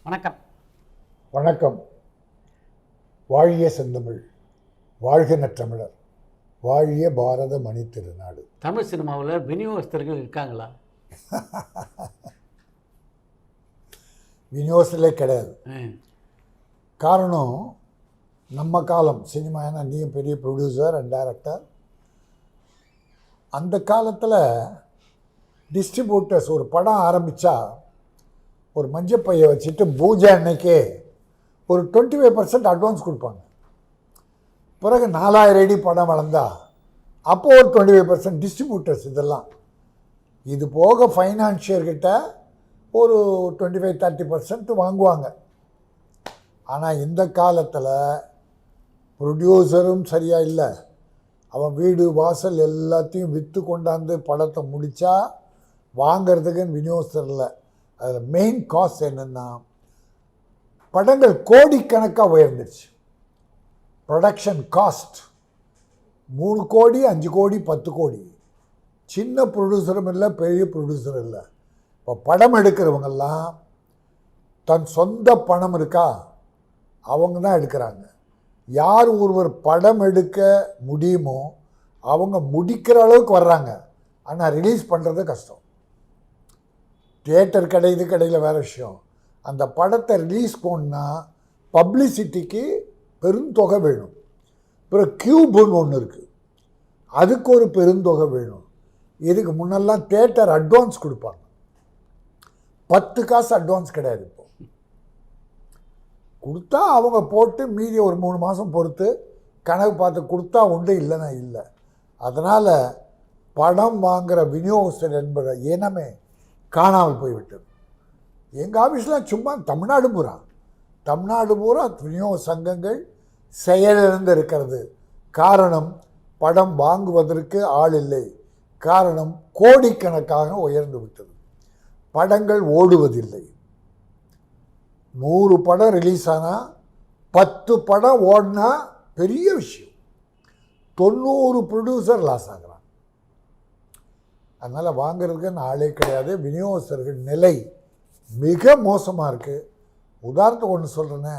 வணக்கம். வணக்கம். வாழிய செந்தமிழ், வாழ்க நற்றமிழர், வாழிய பாரத மணி திருநாடு. தமிழ் சினிமாவில் விநியோகஸ்தர்கள் இருக்காங்களா? விநியோகத்திலே கிடையாது. ம். காரணம் நம்ம காலம் சினிமா. ஏன்னா நீயும் பெரிய ப்ரொடியூசர் அண்ட் டைரக்டர். அந்த காலத்தில் டிஸ்ட்ரிபியூட்டர்ஸ் ஒரு படம் ஆரம்பித்தா ஒரு மஞ்சப்பையை வச்சுட்டு பூஜை அன்னைக்கே ஒரு 25% அட்வான்ஸ் கொடுப்பாங்க. பிறகு 4000 அடி படம் வளர்ந்தா அப்போ ஒரு 25% டிஸ்ட்ரிபியூட்டர்ஸ். இதெல்லாம் இது போக ஃபைனான்ஷியர்கிட்ட ஒரு 25-30% வாங்குவாங்க. ஆனால் இந்த காலத்தில் ப்ரொடியூசரும் சரியாக இல்லை. அவன் வீடு வாசல் எல்லாத்தையும் விற்று கொண்டாந்து படத்தை முடித்தா வாங்கிறதுக்குன்னு விநியோகஸ்தர் இல்லை. அதில் மெயின் காஸ்ட் என்னென்னா, படங்கள் கோடிக்கணக்காக உயர்ந்துருச்சு. ப்ரொடக்ஷன் காஸ்ட் 3 கோடி 5 கோடி 10 கோடி. சின்ன ப்ரொடியூசரும் இல்லை, பெரிய ப்ரொடியூசரும் இல்லை. இப்போ படம் எடுக்கிறவங்கெல்லாம் தன் சொந்த பணம் இருக்கா அவங்க தான் எடுக்கிறாங்க. யார் ஒருவர் படம் எடுக்க முடியுமோ அவங்க முடிக்கிற அளவுக்கு வர்றாங்க. ஆனால் ரிலீஸ் பண்ணுறது கஷ்டம். தியேட்டர் கடை இது கடையில் வேறு விஷயம். அந்த படத்தை ரிலீஸ் பண்ணால் பப்ளிசிட்டிக்கு பெருந்தொகை வேணும். அப்புறம் கியூப்னு ஒன்று இருக்குது, அதுக்கு ஒரு பெருந்தொகை வேணும். இதுக்கு முன்னெல்லாம் தியேட்டர் அட்வான்ஸ் கொடுப்பாங்க. 10 காசு அட்வான்ஸ் கிடையாது. இப்போ கொடுத்தா அவங்க போட்டு மீதி ஒரு 3 மாதம் பொறுத்து கணக்கு பார்த்து கொடுத்தா உண்டு, இல்லைன்னா இல்லை. அதனால் படம் வாங்குகிற விநியோகஸ்தர் என்பது இனமே காணாமல் போய்விட்டது. எங்கள் ஆஃபீஸில் சும்மா தமிழ்நாடு பூரா விநியோக சங்கங்கள் செயலிழந்து இருக்கிறது. காரணம் படம் வாங்குவதற்கு ஆள் இல்லை. காரணம் கோடிக்கணக்காக உயர்ந்து விட்டது. படங்கள் ஓடுவதில்லை. 100 படம் ரிலீஸ் ஆனால் 10 படம் ஓடினா பெரிய விஷயம். 90 ப்ரொடியூசர் லாஸ் ஆகிறான். அதனால் வாங்கிறதுக்குன்னு ஆளே கிடையாது. விநியோகஸ்தர்கள் நிலை மிக மோசமாக இருக்குது. உதாரணத்துக்கு ஒன்று சொல்கிறேன்னே,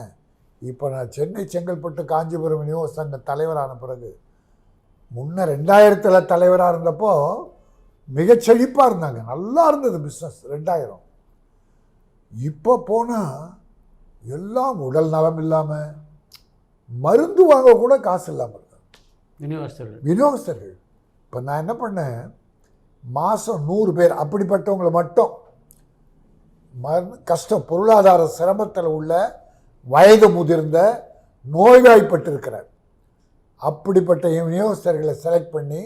இப்போ நான் சென்னை, செங்கல்பட்டு, காஞ்சிபுரம் விநியோக சங்க தலைவரான பிறகு, முன்ன 2000 தலைவராக இருந்தப்போ மிகச் செழிப்பாக இருந்தாங்க, நல்லா இருந்தது பிஸ்னஸ் 2000. இப்போ போனால் எல்லாம் உடல் நலம் இல்லாமல் மருந்து வாங்க கூட காசு இல்லாமல் இருக்காங்க விநியோகஸ்தர்கள். இப்போ நான் என்ன பண்ணேன், மாதம் 100 பேர் அப்படிப்பட்டவங்களை மட்டும் கஷ்டம், பொருளாதார சிரமத்தில் உள்ள, வயது முதிர்ந்த, நோய்வாய்ப்பட்டிருக்கிறார் அப்படிப்பட்ட விநியோகஸ்தர்களை செலக்ட் பண்ணி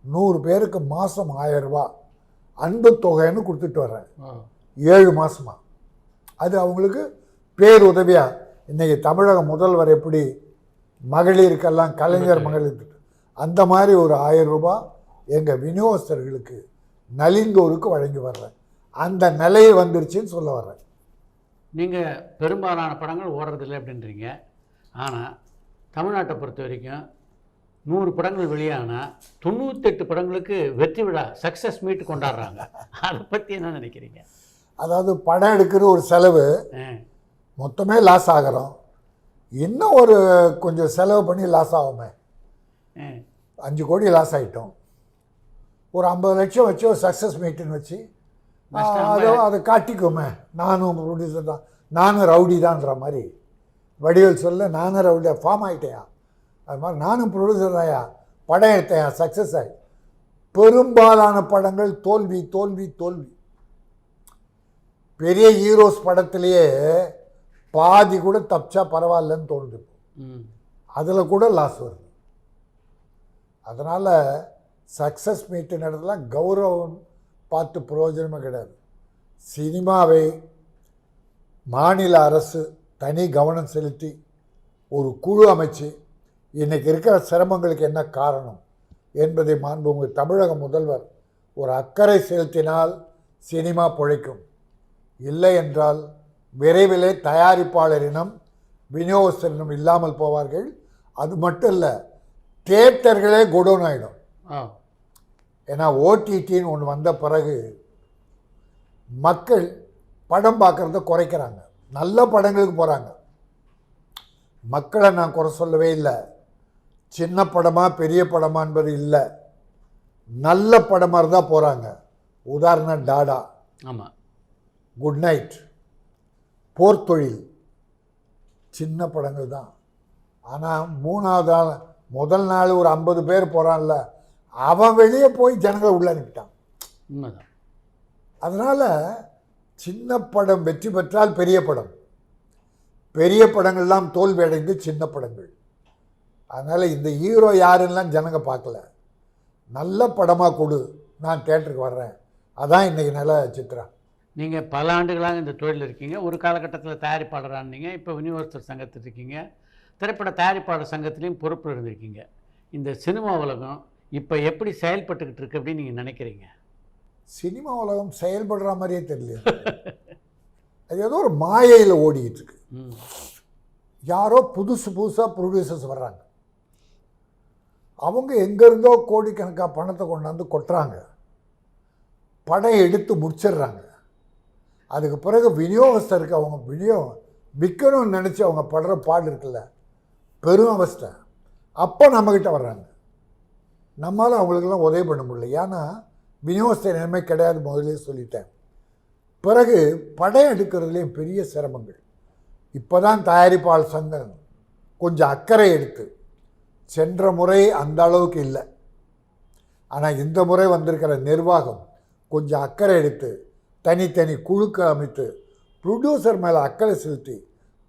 100 பேருக்கு மாதம் 1000 ரூபா அன்பு தொகைன்னு கொடுத்துட்டு வர்றேன் 7 மாதமாக. அது அவங்களுக்கு பேருதவியாக. இன்றைக்கி தமிழக முதல்வர் எப்படி மகளிருக்கெல்லாம் கலைஞர் மகளிர் அந்த மாதிரி ஒரு 1000 ரூபா எங்கள் விநியோகஸ்தர்களுக்கு நலிந்தோருக்கு வழங்கி வர்றேன். அந்த நிலையை வந்துருச்சுன்னு சொல்ல வர்றேன். நீங்கள் பெரும்பாலான படங்கள் ஓடுறதில்லை அப்படின்றீங்க. ஆனால் தமிழ்நாட்டை பொறுத்த வரைக்கும் 100 படங்கள் வெளியானால் 98 படங்களுக்கு வெற்றி விழா சக்ஸஸ் மீட் கொண்டாடுறாங்க. அதை பற்றி என்ன நினைக்கிறீங்க? அதாவது படம் எடுக்கிற ஒரு செலவு மொத்தமே லாஸ் ஆகிறோம். இன்னும் ஒரு கொஞ்சம் செலவு பண்ணி லாஸ் ஆகுமே. 5 கோடி லாஸ் ஆகிட்டோம். ஒரு 50 லட்சம் வச்சு ஒரு சக்ஸஸ் மீட்டுன்னு வச்சு அதை காட்டிக்குமே. நானும் ப்ரொடியூசர் தான், நானும் ரவுடி தான்ன்ற மாதிரி வடிவேல் சொல்ல, நானும் ரவுடியா ஃபார்ம் ஆகிட்டேயா. அது மாதிரி நானும் ப்ரொடியூசர் தான்யா, படம் எடுத்தேயா, சக்ஸஸ் ஆகி. பெரும்பாலான படங்கள் தோல்வி தோல்வி தோல்வி. பெரிய ஹீரோஸ் படத்திலேயே பாதி கூட தப்பிச்சா பரவாயில்லன்னு தோணுது. அதில் கூட லாஸ் வருது. அதனால் சக்ஸஸ் மீட்டு நடத்துல கௌரவம் பார்த்து பிரயோஜனமே கிடையாது. சினிமாவை மாநில அரசு தனி கவனம் செலுத்தி ஒரு குழு அமைச்சு இன்றைக்கி இருக்கிற சிரமங்களுக்கு என்ன காரணம் என்பதை மாண்புமிகு தமிழக முதல்வர் ஒரு அக்கறை செலுத்தினால் சினிமா பிழைக்கும். இல்லை என்றால் விரைவிலே தயாரிப்பாளரினம் விநியோகஸ்தரினம் இல்லாமல் போவார்கள். அது மட்டும் இல்லை, தியேட்டர்களே குடோன் ஆகிடும். ஏன்னா ஓடிடின்னு ஒன்று வந்த பிறகு மக்கள் படம் பார்க்குறத குறைக்கிறாங்க. நல்ல படங்களுக்கு போகிறாங்க. மக்களை நான் குறை சொல்லவே இல்லை. சின்ன படமா பெரிய படமா என்பது இல்லை, நல்ல படமாக இருந்தால் போகிறாங்க. உதாரணம் டாடா, ஆமாம், குட் நைட், போர்த்தொழில், சின்ன படங்கள் தான். ஆனால் மூணாவது நாள் முதல் நாள் ஒரு 50 பேர் போகிறான்ல, அவன் வெளியே போய் ஜனங்களை உள்ள அனுப்பிட்டான். உண்மைதான். அதனால் சின்ன படம் வெற்றி பெற்றால் பெரிய படம், பெரிய படங்கள்லாம் தோல்வி அடைந்து சின்ன படங்கள். அதனால் இந்த ஹீரோ யாருன்னெலாம் ஜனங்க பார்க்கல. நல்ல படமாக கொடு, நான் தேட்டருக்கு வர்றேன். அதான் இன்றைக்கி நல்ல சித்ரா. நீங்கள் பல ஆண்டுகளாக இந்த தொழில் இருக்கீங்க. ஒரு காலகட்டத்தில் தயாரிப்பாளரானீங்க, இப்போ யூனிவர்சல் சங்கத்தில் இருக்கீங்க, திரைப்பட தயாரிப்பாளர் சங்கத்திலையும் பொறுப்பு இருந்திருக்கீங்க. இந்த சினிமா உலகம் இப்போ எப்படி செயல்பட்டுக்கிட்டு இருக்கு அப்படின்னு நீங்கள் நினைக்கிறீங்க? சினிமா உலகம் செயல்படுற மாதிரியே தெரியல. அது ஏதோ ஒரு மாயையில் ஓடிக்கிட்டு இருக்கு. யாரோ புதுசாக ப்ரொடியூசர்ஸ் வர்றாங்க, அவங்க எங்கேருந்தோ கோடிக்கணக்காக பணத்தை கொண்டாந்து கொட்டுறாங்க, படம் எடுத்து முடிச்சிடுறாங்க. அதுக்கு பிறகு விநியோகஸ்தருக்கு அவங்க விற்கணும்னு நினச்சி அவங்க படுற பாடு இருக்குல்ல, பெரும் அவஸ்தை. அப்போ நம்மக்கிட்ட வர்றாங்க. நம்மளால் அவங்களுக்கெல்லாம் உதவி பண்ண முடியல, ஏன்னா விநியோகஸ்தர் நிலைமை கிடையாது, முதலே சொல்லிட்டேன். பிறகு படம் எடுக்கிறதுலேயும் பெரிய சிரமங்கள். இப்போ தான் தயாரிப்பாளர் சங்கம் கொஞ்சம் அக்கறை எடுத்து, சென்ற முறை அந்த அளவுக்கு இல்லை, ஆனால் இந்த முறை வந்திருக்கிற நிர்வாகம் கொஞ்சம் அக்கறை எடுத்து தனித்தனி குழுக்கள் அமைத்து ப்ரொடியூசர் மேலே அக்கறை செலுத்தி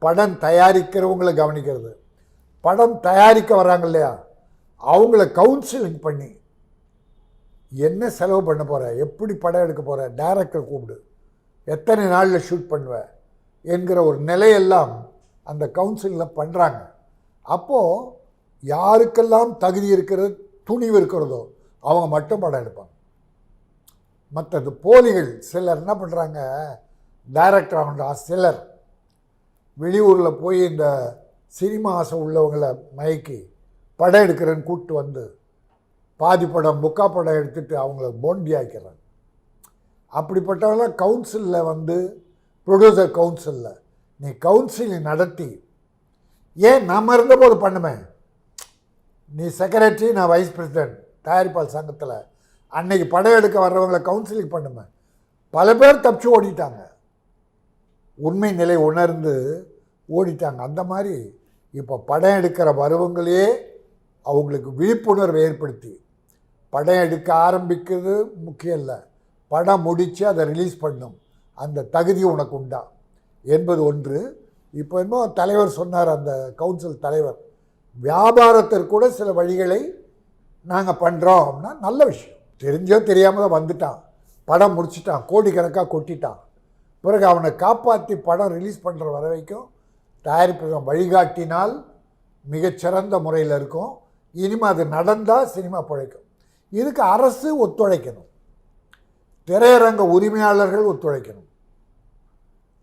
படம் தயாரிக்கிறவங்களை கவனிக்கிறது, படம் தயாரிக்க வராங்க இல்லையா அவங்கள கவுன்சிலிங் பண்ணி என்ன செலவு பண்ண போகிற, எப்படி படம் எடுக்க போகிற, டைரக்டர் கூப்பிடு, எத்தனை நாளில் ஷூட் பண்ணுவ என்கிற ஒரு நிலையெல்லாம் அந்த கவுன்சிலில் பண்ணுறாங்க. அப்போது யாருக்கெல்லாம் தகுதி இருக்கிறது, துணிவு இருக்கிறதோ அவங்க மட்டும் படம் எடுப்பாங்க. மற்றது போலிகள் சிலர் என்ன பண்ணுறாங்க, டைரக்டர் ஆகண்டா சிலர் வெளியூரில் போய் இந்த சினிமா ஆசை உள்ளவங்களை மயக்கி படம் எடுக்கிறேன்னு கூப்பிட்டு வந்து பாதி படம் முக்கா படம் எடுத்துகிட்டு அவங்கள போண்டி ஆக்கிறாங்க. அப்படிப்பட்டவங்களாம் கவுன்சிலில் வந்து ப்ரொடியூசர் கவுன்சிலில் நீ கவுன்சிலிங் நடத்தி, ஏன் நம்ம இருந்தபோது பண்ணுமே, நீ செக்ரட்டரி, நான் வைஸ் பிரசிடென்ட் தயாரிப்பாளர் சங்கத்தில், அன்னைக்கு படம் எடுக்க வர்றவங்களை கவுன்சிலிங் பண்ணுமே. பல பேர் தப்பிச்சு ஓடிட்டாங்க, உண்மை நிலை உணர்ந்து ஓடிட்டாங்க. அந்த மாதிரி இப்போ படம் எடுக்கிற வருவங்களே அவங்களுக்கு விழிப்புணர்வு ஏற்படுத்தி படம் எடுக்க ஆரம்பிக்கிறது முக்கியம் இல்லை, படம் முடித்து அதை ரிலீஸ் பண்ணும் அந்த தகுதி உனக்கு உண்டா என்பது ஒன்று. இப்போ என்னமோ தலைவர் சொன்னார், அந்த கவுன்சில் தலைவர், வியாபாரத்திற்கு கூட சில வழிகளை நாங்கள் பண்ணுறோம் அப்படின்னா நல்ல விஷயம். தெரிஞ்சோ தெரியாமல் தான் வந்துட்டான், படம் முடிச்சிட்டான், கோடிக்கணக்காக கொட்டிட்டான், பிறகு அவனை காப்பாற்றி படம் ரிலீஸ் பண்ணுற வர வரைக்கும் தயாரிப்பு வழிகாட்டினால் மிகச்சிறந்த முறையில் இருக்கும். இனிமேல் அது நடந்தால் சினிமா பிழைக்கும். இதுக்கு அரசு ஒத்துழைக்கணும், திரையரங்க உரிமையாளர்கள் ஒத்துழைக்கணும்.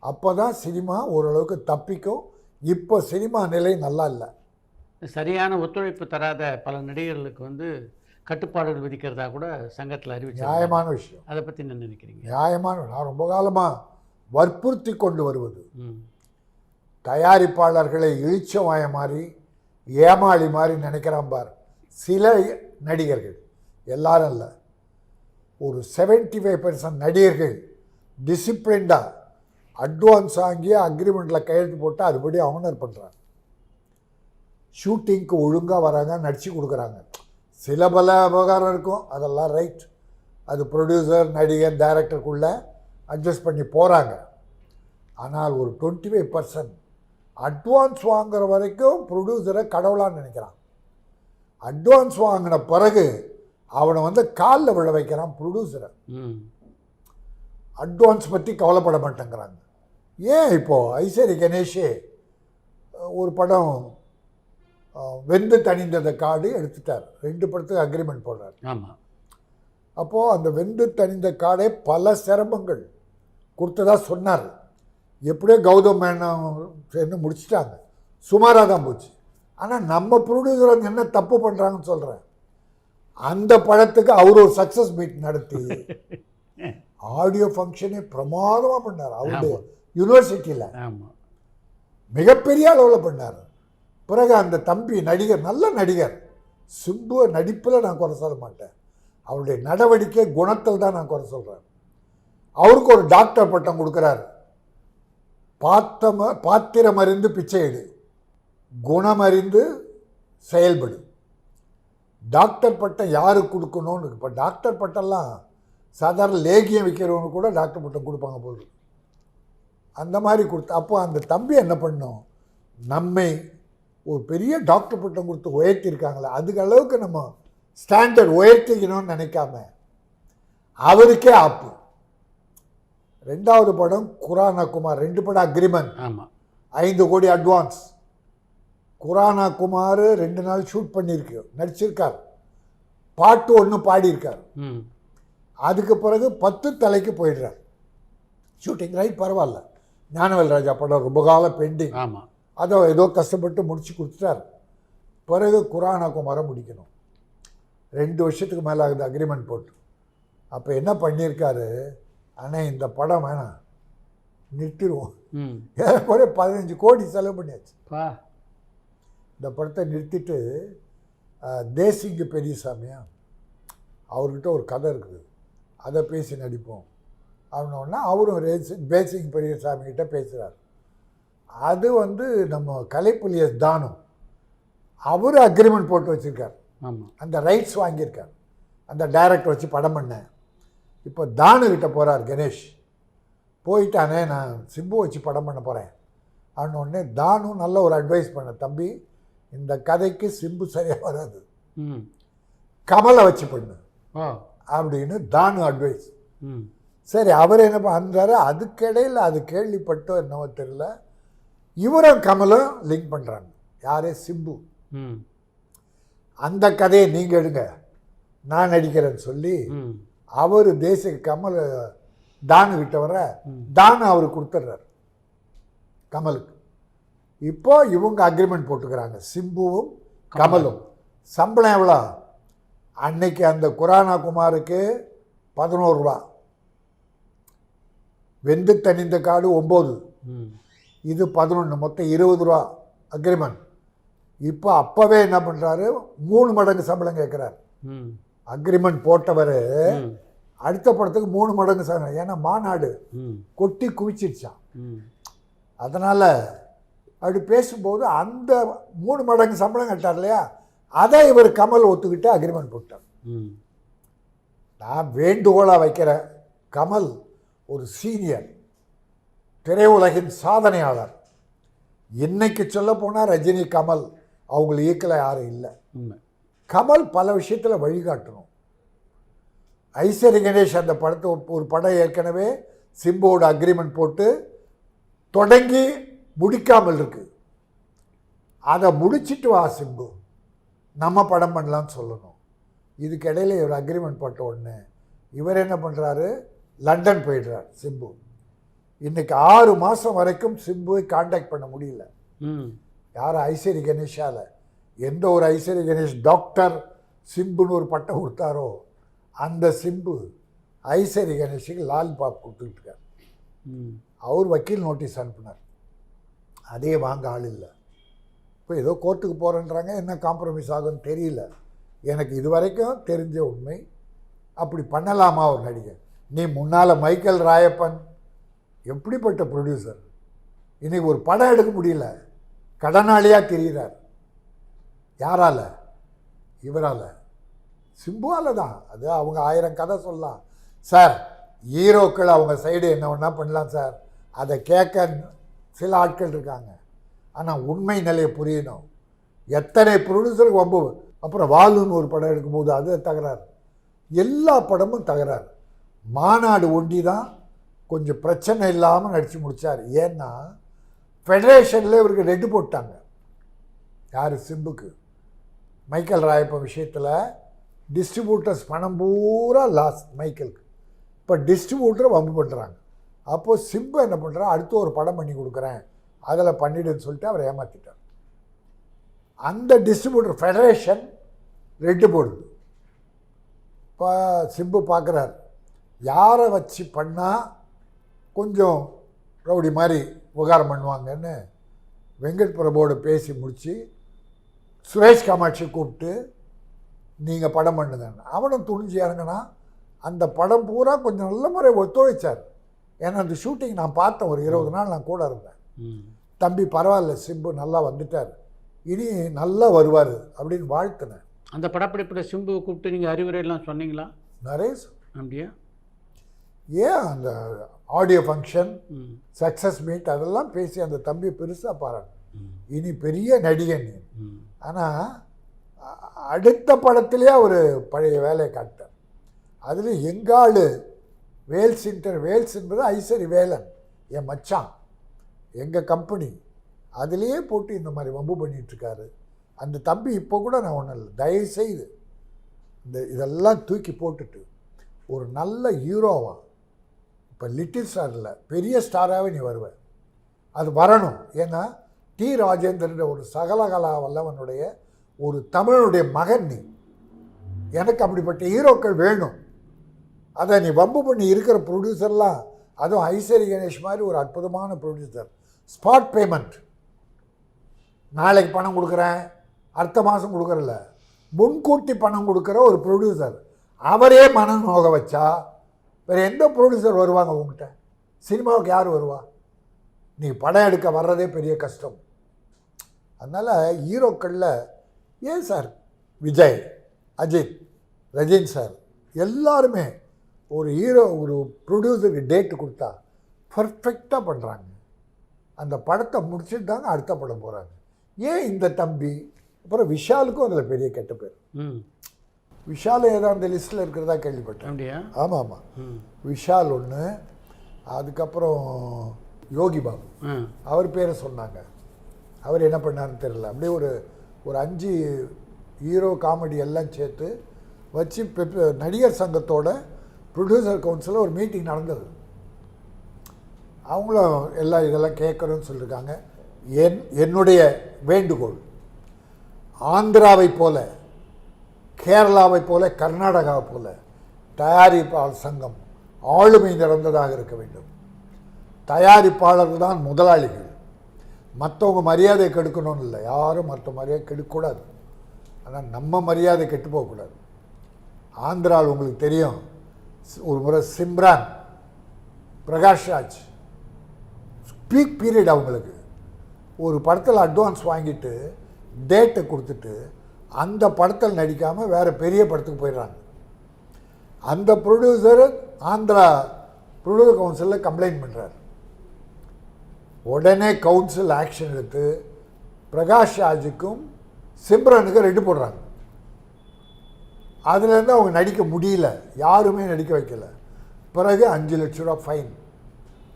அப்போ தான் சினிமா ஓரளவுக்கு தப்பிக்கும். இப்போ சினிமா நிலை நல்லா இல்லை. சரியான ஒத்துழைப்பு தராத பல நடிகர்களுக்கு வந்து கட்டுப்பாடுகள் விதிக்கிறதா கூட சங்கத்தில் அறிவிச்சு, நியாயமான விஷயம். அதை பற்றி என்ன நினைக்கிறீங்க? நியாயமான, நான் ரொம்ப காலமாக வற்புறுத்தி கொண்டு வருவது, தயாரிப்பாளர்களை இழிச்சவாய மாதிரி ஏமாளி மாதிரி நினைக்கிறான் பார் சில நடிகர்கள், எல்லாரும் இல்லை, ஒரு 75% நடிகர்கள் டிசிப்ளின்டாக அட்வான்ஸ் வாங்கி அக்ரிமெண்ட்டில் கையெழுத்து போட்டு அதுபடி ஆனர் பண்ணுறாங்க. ஷூட்டிங்க்கு ஒழுங்காக வராங்க, நடித்து கொடுக்குறாங்க. சில பல விவகாரம் இருக்கும், அதெல்லாம் ரைட், அது ப்ரொடியூசர் நடிகர் டைரக்டருக்குள்ளே அட்ஜஸ்ட் பண்ணி போகிறாங்க. ஆனால் ஒரு 25% அட்வான்ஸ் வாங்குகிற வரைக்கும் ப்ரொடியூசரை கடவுளான்னு நினைக்கிறான். அட்வான்ஸ் வாங்கின பிறகு அவனை வந்து காலில் விழ வைக்கிறான் ப்ரொடியூசரை. அட்வான்ஸ் பற்றி கவலைப்பட மாட்டேங்கிறாங்க. ஏன் இப்போது ஐஸ்வரி கணேஷே ஒரு படம் வெந்து தணிந்தத காடு எடுத்துட்டார், 2 படத்துக்கு அக்ரிமெண்ட் போடுறார். ஆமாம். அப்போது அந்த வெந்து தணிந்த காடை பல சிரமங்கள் கொடுத்ததா சொன்னார். எப்படியோ கௌதம் மேனன் சேர்ந்து முடிச்சிட்டாங்க, சுமாராக தான் போச்சு. ஆனால் நம்ம ப்ரொடியூசர் வந்து என்ன தப்பு பண்ணுறாங்கன்னு சொல்கிறேன். அந்த படத்துக்கு அவர் ஒரு சக்ஸஸ் மீட் நடத்தி ஆடியோ ஃபங்க்ஷனே பிரமாதமாக பண்ணார். அவருடைய யூனிவர்சிட்டியில் ஆமாம். மிகப்பெரிய அளவில் பண்ணார். பிறகு அந்த தம்பி நடிகர், நல்ல நடிகர். சிம்புவை நடிப்பில் நான் குறை சொல்ல மாட்டேன், அவருடைய நடவடிக்கை குணத்தில் தான் நான் குறை சொல்கிறேன். அவருக்கு ஒரு டாக்டர் பட்டம் கொடுக்குறாரு. பாத்திரம் அறிந்து பிச்சை எடு, குணம் அறிந்து செயல்படு. டாக்டர் பட்டம் யாருக்கு கொடுக்கணும்னு, இப்போ டாக்டர் பட்டம்லாம் சாதாரண லேகியம் விற்கிறவங்க கூட டாக்டர் பட்டம் கொடுப்பாங்க போது, அந்த மாதிரி கொடுத்து. அப்போ அந்த தம்பி என்ன பண்ணோம், நம்மை ஒரு பெரிய டாக்டர் பட்டம் கொடுத்து உயர்த்திருக்காங்களே, அதுக்கு அளவுக்கு நம்ம ஸ்டாண்டர்ட் உயர்த்திக்கணும்னு நினைக்காம அவருக்கே ஆப்பு. 2வது படம் குரானா குமார், 2 படம் அக்ரிமெண்ட், ஆமாம், 5 கோடி அட்வான்ஸ். குரானா குமார் 2 நாள் ஷூட் பண்ணியிருக்கு, நடிச்சிருக்கார், பாட்டு 1 பாடியிருக்கார். அதுக்கு பிறகு 10 தலைக்கு போயிடுறார் ஷூட்டிங். ரைட், பரவாயில்ல. ஞானவேல் ராஜா படம் ரொம்ப காலம் பெண்டிங், ஆமாம், அதை ஏதோ கஷ்டப்பட்டு முடிச்சு கொடுத்துட்டார். பிறகு குரானா குமாரை முடிக்கணும், 2 வருஷத்துக்கு மேலே ஆகுது அக்ரிமெண்ட் போட்டு. அப்போ என்ன பண்ணியிருக்காரு, ஆனால் இந்த படம் வேணாம், நிறுத்திடுவோம். ஏறக்குறைய 15 கோடி செலவு பண்ணியாச்சு. இந்த படத்தை நிறுத்திட்டு தேசிங்கு பெரியசாமியா அவர்கிட்ட ஒரு கதை இருக்குது, அதை பேசி நடிப்போம் அப்படின்னா அவரும் தேசிங் பெரியசாமிகிட்ட பேசுகிறார். அது நம்ம கலைப்புலியஸ் தானு, அவர் அக்ரிமெண்ட் போட்டு வச்சுருக்கார், அந்த ரைட்ஸ் வாங்கியிருக்கார், அந்த டைரக்டர் வச்சு படம் பண்ணேன். இப்போ தானுக்கிட்ட போகிறார் கணேஷ், போயிட்டானே நான் சிம்பு வச்சு படம் பண்ண போகிறேன் அப்படின்னோடனே தானு நல்ல ஒரு அட்வைஸ் பண்ண, தம்பி இந்த கதைக்கு சிம்பு சரியாக வராது, கமலை வச்சு பண்ணு அப்படின்னு தானு அட்வைஸ். சரி, அவர் என்ன பண்ணுறாரு, அதுக்கிடையில் அது கேள்விப்பட்டோ என்னவோ தெரியல, இவரும் கமலும் லிங்க் பண்ணுறாங்க. யாரே சிம்பு, அந்த கதையை நீங்கள் எடுங்க நான் நடிக்கிறேன்னு சொல்லி அவர் தேசிய கமல் தானுக்கிட்ட வர, தானு அவருக்கு கொடுத்துட்றாரு கமலுக்கு. இப்போ இவங்க அக்ரிமெண்ட் போட்டுக்கிறாங்க, சிம்புவும் கமலும். சம்பளம் எவ்வளோ, அன்னைக்கு அந்த குரானா குமாருக்கு 11 ரூபா, வெந்து தனிந்த காடு 9, இது 11, மொத்தம் 20 ரூபா அக்ரிமெண்ட். இப்போ அப்போவே என்ன பண்ணுறாரு, 3 மடங்கு சம்பளம் கேட்குறாரு. அக்ரிமெண்ட் போட்டவர் அடுத்த படத்துக்கு 3 மடங்கு சம்பளம், ஏன்னா மாநாடு கொட்டி குவிச்சிருச்சான். அதனால் அப்படி பேசும்போது அந்த 3 மடங்கு சம்பளம் கேட்டார் இல்லையா, அதை இவர் கமல் ஒத்துக்கிட்டு அக்ரிமெண்ட் போட்டார். நான் வேண்டுகோளாக வைக்கிறேன், கமல் ஒரு சீனியர் திரையுலகின் சாதனையாளர். இன்னைக்கு சொல்ல போனால் ரஜினி கமல் அவங்களை ஈக்கல யாரும் இல்லை. கமல் பல விஷயத்தில் வழிகாட்டணும். ஐஸ்வரி கணேஷ் அந்த படத்தை ஒரு படம் ஏற்கனவே சிம்புவோட அக்ரிமெண்ட் போட்டு தொடங்கி முடிக்காமல் இருக்கு, அதை முடிச்சிட்டு வா சிம்பு, நம்ம படம் பண்ணலான்னு சொல்லணும். இதுக்கு இடையில இவர் அக்ரிமெண்ட் போட்ட உடனே இவர் என்ன பண்ணுறாரு, லண்டன் போயிடுறார் சிம்பு. இன்னைக்கு 6 மாதம் வரைக்கும் சிம்புவை காண்டாக்ட் பண்ண முடியல. யார், ஐஸ்வரி கணேஷால். எந்த ஒரு ஐஸ்வரி கணேஷ் டாக்டர் சிம்புன்னு ஒரு பட்டம் கொடுத்தாரோ அந்த சிம்பு ஐஸ்வரி கணேஷுக்கு லாலிபாப் கொடுத்துக்கிட்டு இருக்கார். அவர் வக்கீல் நோட்டீஸ் அனுப்புனார், அதே வாங்க ஆள் இல்லை. இப்போ ஏதோ கோர்ட்டுக்கு போகிறேன்றாங்க, என்ன காம்ப்ரமைஸ் ஆகும்னு தெரியல. எனக்கு இது வரைக்கும் தெரிஞ்ச உண்மை, அப்படி பண்ணலாமா ஒரு நடிகர்? நீ முன்னால் மைக்கேல் ராயப்பன் எப்படிப்பட்ட ப்ரொடியூசர், இன்றைக்கி ஒரு படம் எடுக்க முடியல, கடனாளியாக தெரிகிறார். யாரால்? இவரால், சிம்புவால் தான். அது அவங்க 1000 கதை சொல்லலாம் சார். ஹீரோக்கள் அவங்க சைடு என்ன வேணா பண்ணலாம் சார், அதை கேட்க சில ஆட்கள் இருக்காங்க. ஆனால் உண்மை நிலையை புரியணும். எத்தனை ப்ரொடியூசருக்கு வம்பு. அப்புறம் வாலுன்னு ஒரு படம் எடுக்கும்போது அது தகராறு, எல்லா படமும் தகராறு. மாநாடு ஒண்டி தான் கொஞ்சம் பிரச்சனை இல்லாமல் நடித்து முடித்தார். ஏன்னா ஃபெடரேஷனில் இவருக்கு ரெட்டு போட்டாங்க. யார்? சிம்புக்கு. மைக்கேல் ராயப்பன் விஷயத்தில் டிஸ்ட்ரிபியூட்டர்ஸ் பணம் பூரா லாஸ் மைக்கேலுக்கு. இப்போ டிஸ்ட்ரிபியூட்டர் வம்பு பண்ணுறாங்க. அப்போது சிம்பு என்ன பண்ணுறா, அடுத்து ஒரு படம் பண்ணி கொடுக்குறேன், அதில் பண்ணிடுன்னு சொல்லிட்டு அவரை ஏமாற்றிட்டார். அந்த டிஸ்ட்ரிபியூட்டர் ஃபெடரேஷன் ரெட்டு போடுது. இப்போ சிம்பு பார்க்குறார், யாரை வச்சு பண்ணால் கொஞ்சம் ரவுடி மாதிரி விவகாரம் பண்ணுவாங்கன்னு வெங்கட் பிரபுவோட பேசி முடித்து சுரேஷ் காமாட்சி கூப்பிட்டு நீங்கள் படம் பண்ணுங்கன்னு அவனும் துணிஞ்சு இறங்கினா அந்த படம் பூரா கொஞ்சம் நல்ல முறை ஒத்துழைச்சார். ஏன்னா அந்த ஷூட்டிங் நான் பார்த்தேன், ஒரு 20 நாள் நான் கூட இருந்தேன். தம்பி பரவாயில்ல, சிம்பு நல்லா வந்துட்டார், இனி நல்லா வருவார் அப்படின்னு வாழ்த்தினேன். அந்த படப்பிடிப்பில் சிம்புவை கூப்பிட்டு நீங்கள் அறிவுரையெல்லாம் சொன்னீங்களா? நரேஷ் அப்படியா? ஏன் அந்த ஆடியோ ஃபங்க்ஷன், சக்ஸஸ் மீட் அதெல்லாம் பேசி அந்த தம்பி பெருசாக பாராட்டு, இனி பெரிய நடிகன். ஆனால் அடுத்த படத்திலே ஒரு பழைய வேலையை காட்டார். அதில் எங்காள் வேல்ஸ் வேல்ஸ் என்பது ஐசரி வேலன், என் மச்சான், எங்கள் கம்பெனி, அதுலேயே போட்டு இந்த மாதிரி வம்பு பண்ணிகிட்ருக்காரு அந்த தம்பி. இப்போ கூட நான் ஒன்றும் இல்லை, தயவுசெய்து இதெல்லாம் தூக்கி போட்டுட்டு ஒரு நல்ல ஹீரோவா, இப்போ லிட்டில் ஸ்டார் இல்லை, பெரிய ஸ்டாராகவே நீ வருவ, அது வரணும். ஏன்னா டி ராஜேந்திரன் ஒரு சகலகலா வல்லவனுடைய ஒரு தமிழனுடைய மகன் நீ. எனக்கு அப்படிப்பட்ட ஹீரோக்கள் வேணும். அதை நீ வம்பு பண்ணி இருக்கிற ப்ரொடியூசர்லாம், அதுவும் ஐஸ்வரி கணேஷ் மாதிரி ஒரு அற்புதமான ப்ரொடியூசர், ஸ்பாட் பேமெண்ட், நாளைக்கு பணம் கொடுக்குறேன், அடுத்த மாதம் கொடுக்குறல, முன்கூட்டி பணம் கொடுக்குற ஒரு ப்ரொடியூசர், அவரே மனம் நோக வச்சா வேறு எந்த ப்ரொடியூசர் வருவாங்க உங்கள்கிட்ட? சினிமாவுக்கு யார் வருவா? நீ படம் எடுக்க வர்றதே பெரிய கஷ்டம். அதனால் ஹீரோக்களில் ஏன் சார் விஜய், அஜித், ரஜினி சார் எல்லாருமே ஒரு ஹீரோ ஒரு ப்ரொடியூசருக்கு டேட்டு கொடுத்தா பர்ஃபெக்டாக பண்ணுறாங்க. அந்த படத்தை முடிச்சுட்டாங்க, அடுத்த படம் போகிறாங்க. ஏன் இந்த தம்பி? அப்புறம் விஷாலுக்கும் அதில் பெரிய கெட்ட பேர். விஷால் ஏதோ அந்த லிஸ்ட்டில் இருக்கிறதா கேள்விப்பட்டேன். அப்படியா? ஆமாம் ஆமாம், விஷால் ஒன்று, அதுக்கப்புறம் யோகி பாபு, அவர் பேரை சொன்னாங்க. அவர் என்ன பண்ணாருன்னு தெரியல. அப்படியே ஒரு 5 ஹீரோ காமெடி எல்லாம் சேர்த்து வச்சு நடிகர் சங்கத்தோட ப்ரொடியூசர் கவுன்சிலில் ஒரு மீட்டிங் நடந்தது. அவங்களும் எல்லாம் இதெல்லாம் கேட்குறோன்னு சொல்லியிருக்காங்க. என்னுடைய வேண்டுகோள், ஆந்திராவை போல, கேரளாவை போல, கர்நாடகாவை போல தயாரிப்பாளர் சங்கம் ஆளுமை நிறைந்ததாக இருக்க வேண்டும். தயாரிப்பாளர்கள் தான் முதலாளிகள். மற்றவங்க மரியாதை கெடுக்கணும்னு இல்லை, யாரும் மற்ற மரியாதை கெடுக்கக்கூடாது. ஆனால் நம்ம மரியாதை கெட்டு போகக்கூடாது. ஆந்திராவில் உங்களுக்கு தெரியும், ஒரு முறை சிம்ரான், பிரகாஷ்ராஜ், பீக் பீரியட் அவங்களுக்கு ஒரு படத்தில் அட்வான்ஸ் வாங்கிட்டு டேட்டை கொடுத்துட்டு அந்த படத்தில் நடிக்காமல் வேறு பெரிய படத்துக்கு போயிடுறாங்க. அந்த ப்ரொடியூசர் ஆந்திரா ப்ரொடியூசர் கவுன்சிலில் கம்ப்ளைண்ட் பண்ணுறார். உடனே கவுன்சில் ஆக்ஷன் எடுத்து பிரகாஷ்ராஜுக்கும் சிம்ரனுக்கும் 2 போடுறாங்க. அதுலேருந்து அவங்க நடிக்க முடியல, யாருமே நடிக்க வைக்கல. பிறகு 5 லட்ச ரூபா ஃபைன்,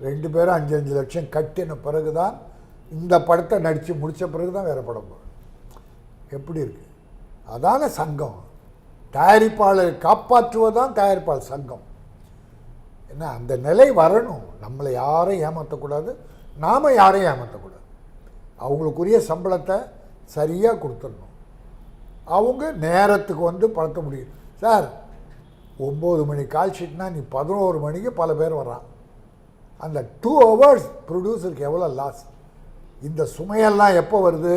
2 பேரும் 5 லட்சம் கட்டின பிறகு தான் இந்த படத்தை நடித்து முடித்த பிறகு தான் வேறு படம் போகும். எப்படி இருக்குது? அதான சங்கம். தயாரிப்பாளரை காப்பாற்றுவதுதான் தயாரிப்பாளர் சங்கம். ஏன்னா அந்த நிலை வரணும். நம்மளை யாரையும் ஏமாற்றக்கூடாது, நாம் யாரையும் ஏமாற்றக்கூடாது. அவங்களுக்குரிய சம்பளத்தை சரியாக கொடுத்துடணும். அவங்க நேரத்துக்கு வந்து படுத்த முடியும். சார் 9 மணி கால் ஷீட்னா நீ 11 மணிக்கு பல பேர் வர்றான். அந்த 2 ஹவர்ஸ் ப்ரொடியூசருக்கு எவ்வளோ லாஸ். இந்த சுமையெல்லாம் எப்போ வருது?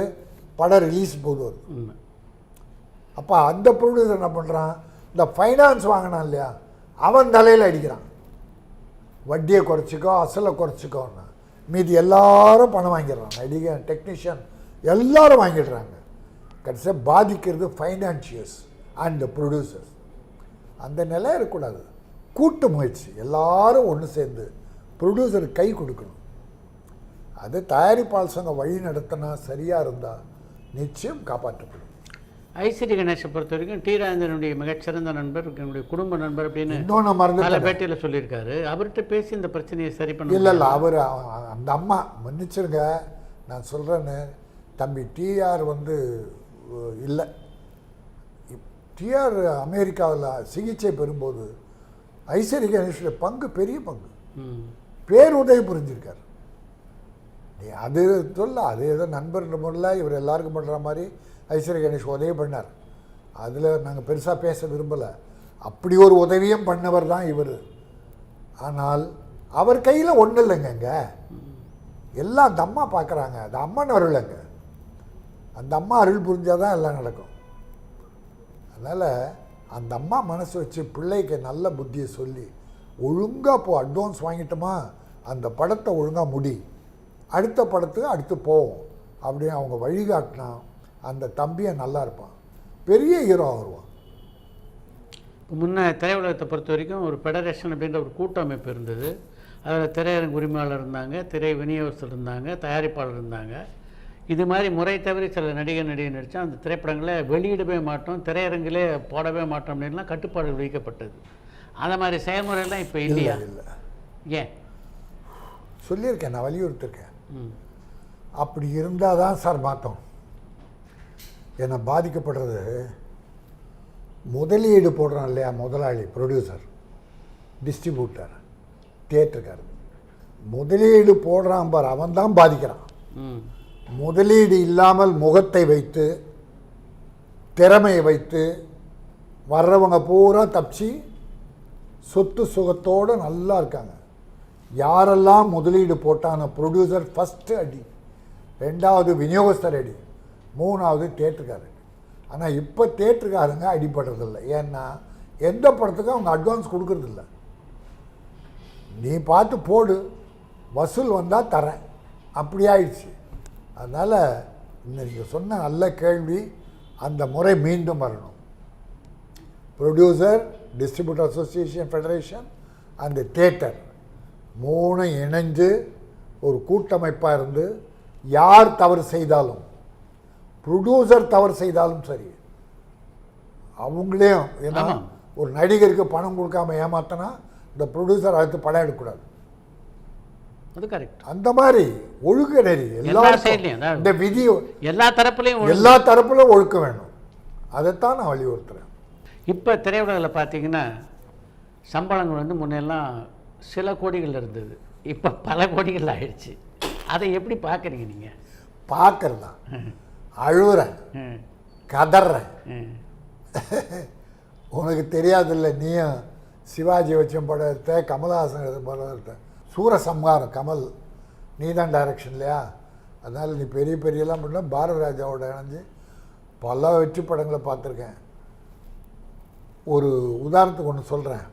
படம் ரிலீஸ் போது வருது. அப்போ அந்த ப்ரொடியூசர் என்ன பண்ணுறான்? இந்த ஃபைனான்ஸ் வாங்கினான் இல்லையா, அவன் தலையில் அடிக்கிறான். வட்டியை குறைச்சிக்கோ, அசலை குறைச்சிக்கோன்னா. மீதி எல்லாரும் பணம் வாங்கிடுறான். நடிகன், டெக்னீஷியன் எல்லாரும் வாங்கிடுறாங்க. கடைசியாக பாதிக்கிறது ஃபைனான்சியர்ஸ் அண்ட் ப்ரொடியூசர்ஸ். அந்த நிலை இருக்கக்கூடாது. கூட்டு முயற்சி, எல்லாரும் ஒன்று சேர்ந்து ப்ரொடியூசருக்கு கை கொடுக்கணும். அது தயாரிப்பாளர் சங்கம் வழி நடத்தினா சரியாக இருந்தால் நிச்சயம் காப்பாற்றப்படும். ஐஸ்வரி கணேஷை பொறுத்த வரைக்கும் டி ராஜேந்திரனுடைய மிகச்சிறந்த நண்பர், என்னுடைய குடும்ப நண்பர் அப்படின்னு இன்னொன்று மறந்து பல பேட்டியில் சொல்லியிருக்காரு. அவர்கிட்ட பேசி இந்த பிரச்சனையை சரி பண்ண இல்லை. அவர் அந்த அம்மா மன்னிச்சிருங்க, நான் சொல்கிறேன்னு, தம்பி டிஆர் வந்து இல்லை, டிஆர் அமெரிக்காவில் சிகிச்சை பெறும்போது ஐஸ்வரி கணேஷோட பங்கு பெரிய பங்கு, பேருதவி புரிஞ்சிருக்கார். நீ அது சொல்ல, அது ஏதோ நண்பர்ன்ற முறையில் இவர் எல்லாருக்கும் பண்ணுற மாதிரி ஐஸ்வரி கணேஷ் உதவி பண்ணார். அதில் நாங்கள் பெருசாக பேச விரும்பலை. அப்படி ஒரு உதவியும் பண்ணவர் தான் இவர். ஆனால் அவர் கையில் ஒன்றும் இல்லைங்க, எல்லாம் அந்த அம்மா பார்க்குறாங்க. அந்த அம்மன் அருள்ங்க, அந்த அம்மா அருள் புரிஞ்சால் தான் எல்லாம் நடக்கும். அதனால் அந்த அம்மா மனசு வச்சு பிள்ளைக்கு நல்ல புத்தியை சொல்லி ஒழுங்காக போ, அட்வான்ஸ் வாங்கிட்டோமா அந்த படத்தை ஒழுங்காக முடி, அடுத்த படத்துக்கு அடுத்து போவோம் அப்படின்னு அவங்க வழிகாட்டினா அந்த தம்பியை நல்லா இருப்பான், பெரிய ஹீரோ வருவான். முன்ன திரையுலகத்தை பொறுத்த வரைக்கும் ஒரு ஃபெடரேஷன் அப்படின்ற ஒரு கூட்டமைப்பு இருந்தது. அதில் திரையரங்கு உரிமையாளர் இருந்தாங்க, திரை விநியோகஸ்தர் இருந்தாங்க, தயாரிப்பாளர் இருந்தாங்க. இது மாதிரி முறை தவிர சில நடிகை நடித்தா அந்த திரைப்படங்களை வெளியிடவே மாட்டோம், திரையரங்கிலே போடவே மாட்டோம் அப்படின்லாம் கட்டுப்பாடுகள் விதிக்கப்பட்டது. அந்த மாதிரி செயல்முறையெல்லாம் இப்போ இல்லையா? இல்லை, ஏன் சொல்லியிருக்கேன், நான் வலியுறுத்திருக்கேன். அப்படி இருந்தால் தான் சார் மாற்றோம். என்னை பாதிக்கப்படுறது முதலீடு போடுறான் இல்லையா, முதலாளி, ப்ரொடியூசர், டிஸ்ட்ரிபியூட்டர், தியேட்டருக்கார், முதலீடு போடுறான் பார், அவன் தான் பாதிக்கிறான். முதலீடு இல்லாமல் முகத்தை வைத்து திறமையை வைத்து வர்றவங்க பூரா தப்பிச்சு சொத்து சுகத்தோடு நல்லா இருக்காங்க. யாரெல்லாம் முதலீடு போட்டான ப்ரொடியூசர் ஃபஸ்ட்டு அடி, ரெண்டாவது விநியோகஸ்தர் அடி, மூணாவது தியேட்டருக்காரர். ஆனால் இப்போ தியேட்டருக்காரங்க அடிபடுறதில்லை. ஏன்னா எந்த படத்துக்கும் அவங்க அட்வான்ஸ் கொடுக்கறதில்ல. நீ பார்த்து போடு, வசூல் வந்தால் தரேன், அப்படி ஆயிடுச்சு. அதனால் நீங்கள் சொன்ன நல்ல கேள்வி, அந்த முறை மீண்டும் வரணும். ப்ரொடியூசர், டிஸ்ட்ரிபியூட்டர் அசோசியேஷன், ஃபெடரேஷன், அந்த தியேட்டர் மூணு இணைஞ்சு ஒரு கூட்டமைப்பாக இருந்து யார் தவறு செய்தாலும், ப்ரொடியூசர் தவறு செய்தாலும் சரி, அவங்களையும், ஏன்னா ஒரு நடிகருக்கு பணம் கொடுக்காம ஏமாத்தினா இந்த ப்ரொடியூசர் அடுத்து படம் எடுக்கக்கூடாது. அது கரெக்ட். அந்த மாதிரி ஒழுக்க நெறி எல்லா சைட்லையும், இந்த விதி எல்லா தரப்புலையும் ஒழுக்க வேணும். அதைத்தான் நான் வலியுறுத்துறேன். இப்போ திரையுலகில் பார்த்தீங்கன்னா சம்பளங்கள் வந்து முன்னெல்லாம் சில கோடிகள் இருந்தது, இப்போ பல கோடிகள் ஆயிடுச்சு. அதை எப்படி பார்க்குறீங்க நீங்கள்? பார்க்குறதா, அழுகுறேன், கதறேன். உனக்கு தெரியாதில்ல, நீயும் சிவாஜி வச்ச படம் எடுத்த, கமல்ஹாசன் எடுத்த படம் எடுத்த, சூரசம்ஹாரம் கமல் நீ தான் டைரக்ஷன் இல்லையா, அதனால் நீ பெரிய பெரியெல்லாம் பண்ண, பாரத ராஜாவோட இணைஞ்சு பல வெற்றி படங்களை பார்த்துருக்கேன். ஒரு உதாரணத்துக்கு ஒன்று சொல்கிறேன்.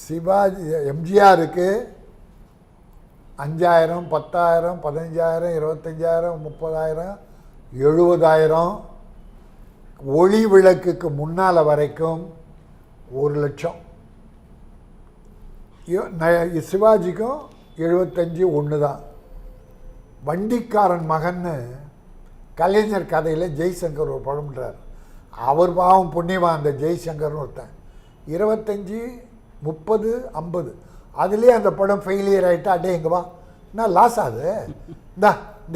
சிவாஜி, எம்ஜிஆருக்கு 5000, 10,000, 15,000, 25,000, 30,000, 70,000, ஒளி விளக்குக்கு முன்னால் வரைக்கும் 1,00,000. சிவாஜிக்கும் 75 ஒன்று தான். வண்டிக்காரன் மகன்னு கலைஞர் கதையில் ஜெய்சங்கர் ஒரு படம்ன்றார். அவர் பாவம் புண்ணியவான், அந்த ஜெய்சங்கர்னு ஒருத்தன் 25, 30, 50 அதுலேயே அந்த படம் ஃபெயிலியர் ஆகிட்டா, அடே எங்கே வா, நான் லாஸ் ஆகுது, இந்த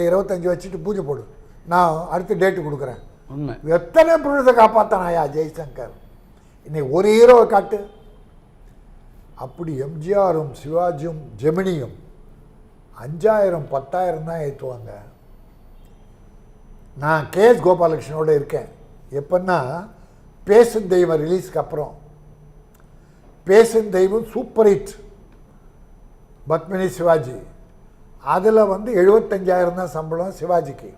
25 வச்சுட்டு பூஜை போடு, நான் அடுத்த டேட்டு கொடுக்குறேன். உண்மை. எத்தனை பொழுதை காப்பாற்றானாயா ஜெய்சங்கர்? இன்னைக்கு ஒரு ஹீரோவை காட்டு. அப்படி எம்ஜிஆரும் சிவாஜியும் ஜெமினியும் 5,000, 10,000 தான் ஏற்றுவாங்க. நான் கேஎஸ் கோபாலகிருஷ்ணனோட இருக்கேன். எப்பன்னா பேசும் தெய்வம் ரிலீஸ்க்கு அப்புறம். பேசும் தெய்வம் சூப்பர் ஹிட், பத்மினி சிவாஜி. அதில் வந்து 75,000 தான் சம்பளம் சிவாஜிக்கு.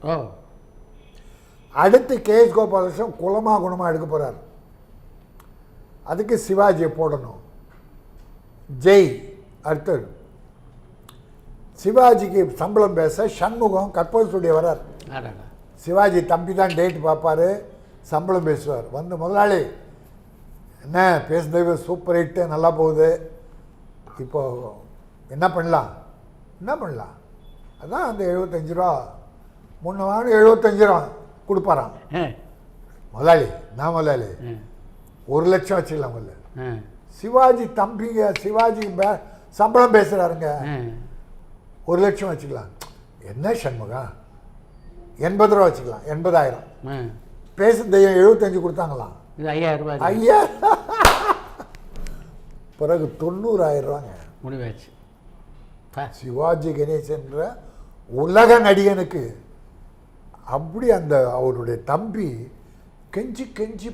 அடுத்து கேஎஸ் கோபாலகிருஷ்ணன் குலமாக குணமாக எடுக்க போகிறார். அதுக்கு சிவாஜியை போடணும். ஜெய் அடுத்தது. சிவாஜிக்கு சம்பளம் பேச சண்முகம் கற்பக ஸ்டுடியோ வரார். சிவாஜி தம்பி தான் டேட் பார்ப்பார், சம்பளம் பேசுவார். வந்து முதலாளி என்ன பேசும் தெய்வம் சூப்பர் ஹிட்டு, நல்லா போகுது, இப்போ என்ன பண்ணலாம், அதான் அந்த 75 ரூபா முன்ன வாங்க 75 ரூபா கொடுப்பாராம் முதலாளி. நான் முதலாளி 1,00,000 வச்சுக்கலாம் முதல்ல. சிவாஜி தம்பிங்க, சிவாஜி சம்பளம் பேசுகிறாருங்க, 1,00,000 வச்சுக்கலாம். என்ன சண்முகம் 80 ரூபா வச்சுக்கலாம், 80,000. பேசும் தெய்வம் 75 கொடுத்தாங்களாம், 5,000. பிறகு 90,000 ரூபாங்க முடிவாச்சு. சிவாஜி கணேசன்ற உலக நடிகனுக்கு. அப்படி அந்த அவருடைய தம்பி கெஞ்சி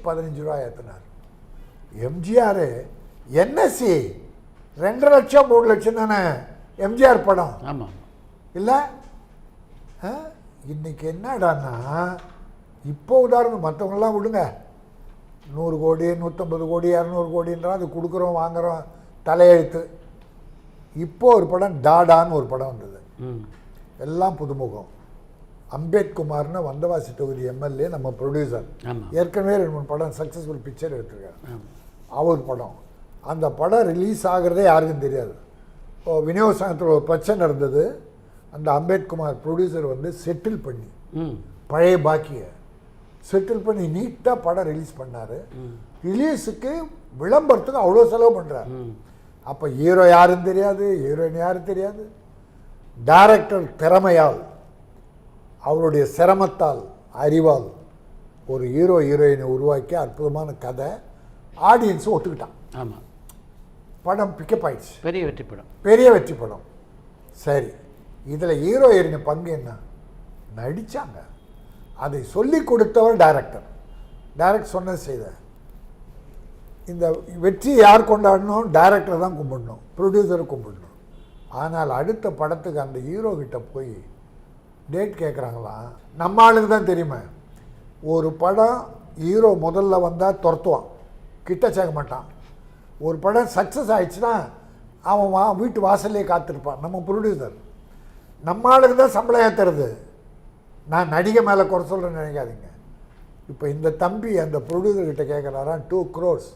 15 ரூபா ஏற்றினார். எம்ஜிஆர் என்எஸ்சி 2.5 லட்சம் 3 லட்சம் தானே எம்ஜிஆர் படம் ஆமாம். இல்லை. இன்னைக்கு என்னடான்னா இப்போ உதாரணம் மற்றவங்களாம் விடுங்க, 100 கோடி 150 கோடி 200 கோடின்றான், அது கொடுக்குறோம் வாங்குகிறோம் தலையெழுத்து. இப்போ ஒரு படம் டாடான்னு ஒரு படம் வந்தது, எல்லாம் புதுமுகம். அம்பேத்குமார்னு வந்தவாசி தொகுதி எம்எல்ஏ, நம்ம ப்ரொடியூசர், ஏற்கனவே 2-3 படம் சக்ஸஸ்ஃபுல் பிக்சர் எடுத்திருக்காரு. அவர் படம், அந்த படம் ரிலீஸ் ஆகிறதே யாருக்கும் தெரியாது. இப்போ விநியோகத்தில் ஒரு பிரச்சனை இருந்தது, அந்த அம்பேத்குமார் ப்ரொடியூசர் வந்து செட்டில் பண்ணி பழைய பாக்கியை செட்டில் பண்ணி நீட்டாக படம் ரிலீஸ் பண்ணார். ரிலீஸுக்கு விளம்பரத்துக்கு அவ்வளோ செலவு பண்ணுறார். அப்போ ஹீரோ யாருன்னு தெரியாது, ஹீரோயின் யாரும் தெரியாது. டைரக்டர் திறமையால், அவருடைய சிரமத்தால், அறிவால் ஒரு ஹீரோ ஹீரோயினை உருவாக்கி அற்புதமான கதை, ஆடியன்ஸும் ஒத்துக்கிட்டான். ஆமாம், படம் பிக்கப் ஆயிடுச்சு, பெரிய வெற்றி படம், பெரிய வெற்றி படம். சரி, இதில் ஹீரோ ஹீரோயின் பங்கு என்ன? நடித்தாங்க. அதை சொல்லி கொடுத்தவர் டைரக்டர். டைரக்டர் சொன்னது செய்த. இந்த வெற்றி யார் கொண்டாடணும்? டைரக்டரை தான் கும்பிடணும், ப்ரொடியூசரை கும்பிடணும். ஆனால் அடுத்த படத்துக்கு அந்த ஹீரோ கிட்ட போய் டேட் கேட்குறாங்களாம். நம்ம ஆளுங்க தான் தெரியுமா, ஒரு படம் ஹீரோ முதல்ல வந்தால் துரத்துவான், கிட்ட சேர்க்க மாட்டான். ஒரு படம் சக்ஸஸ் ஆயிடுச்சுன்னா அவன் வீட்டு வாசல்லே காத்திருப்பான். நம்ம ப்ரொடியூசர், நம்ம ஆளுக்கு தான் சம்பளம் ஏற்றுறது. நான் நடிகை மேலே குறை சொல்கிறேன்னு நினைக்காதீங்க. இப்போ இந்த தம்பி அந்த ப்ரொடியூசர்கிட்ட கேட்குறாராம் 2 crores.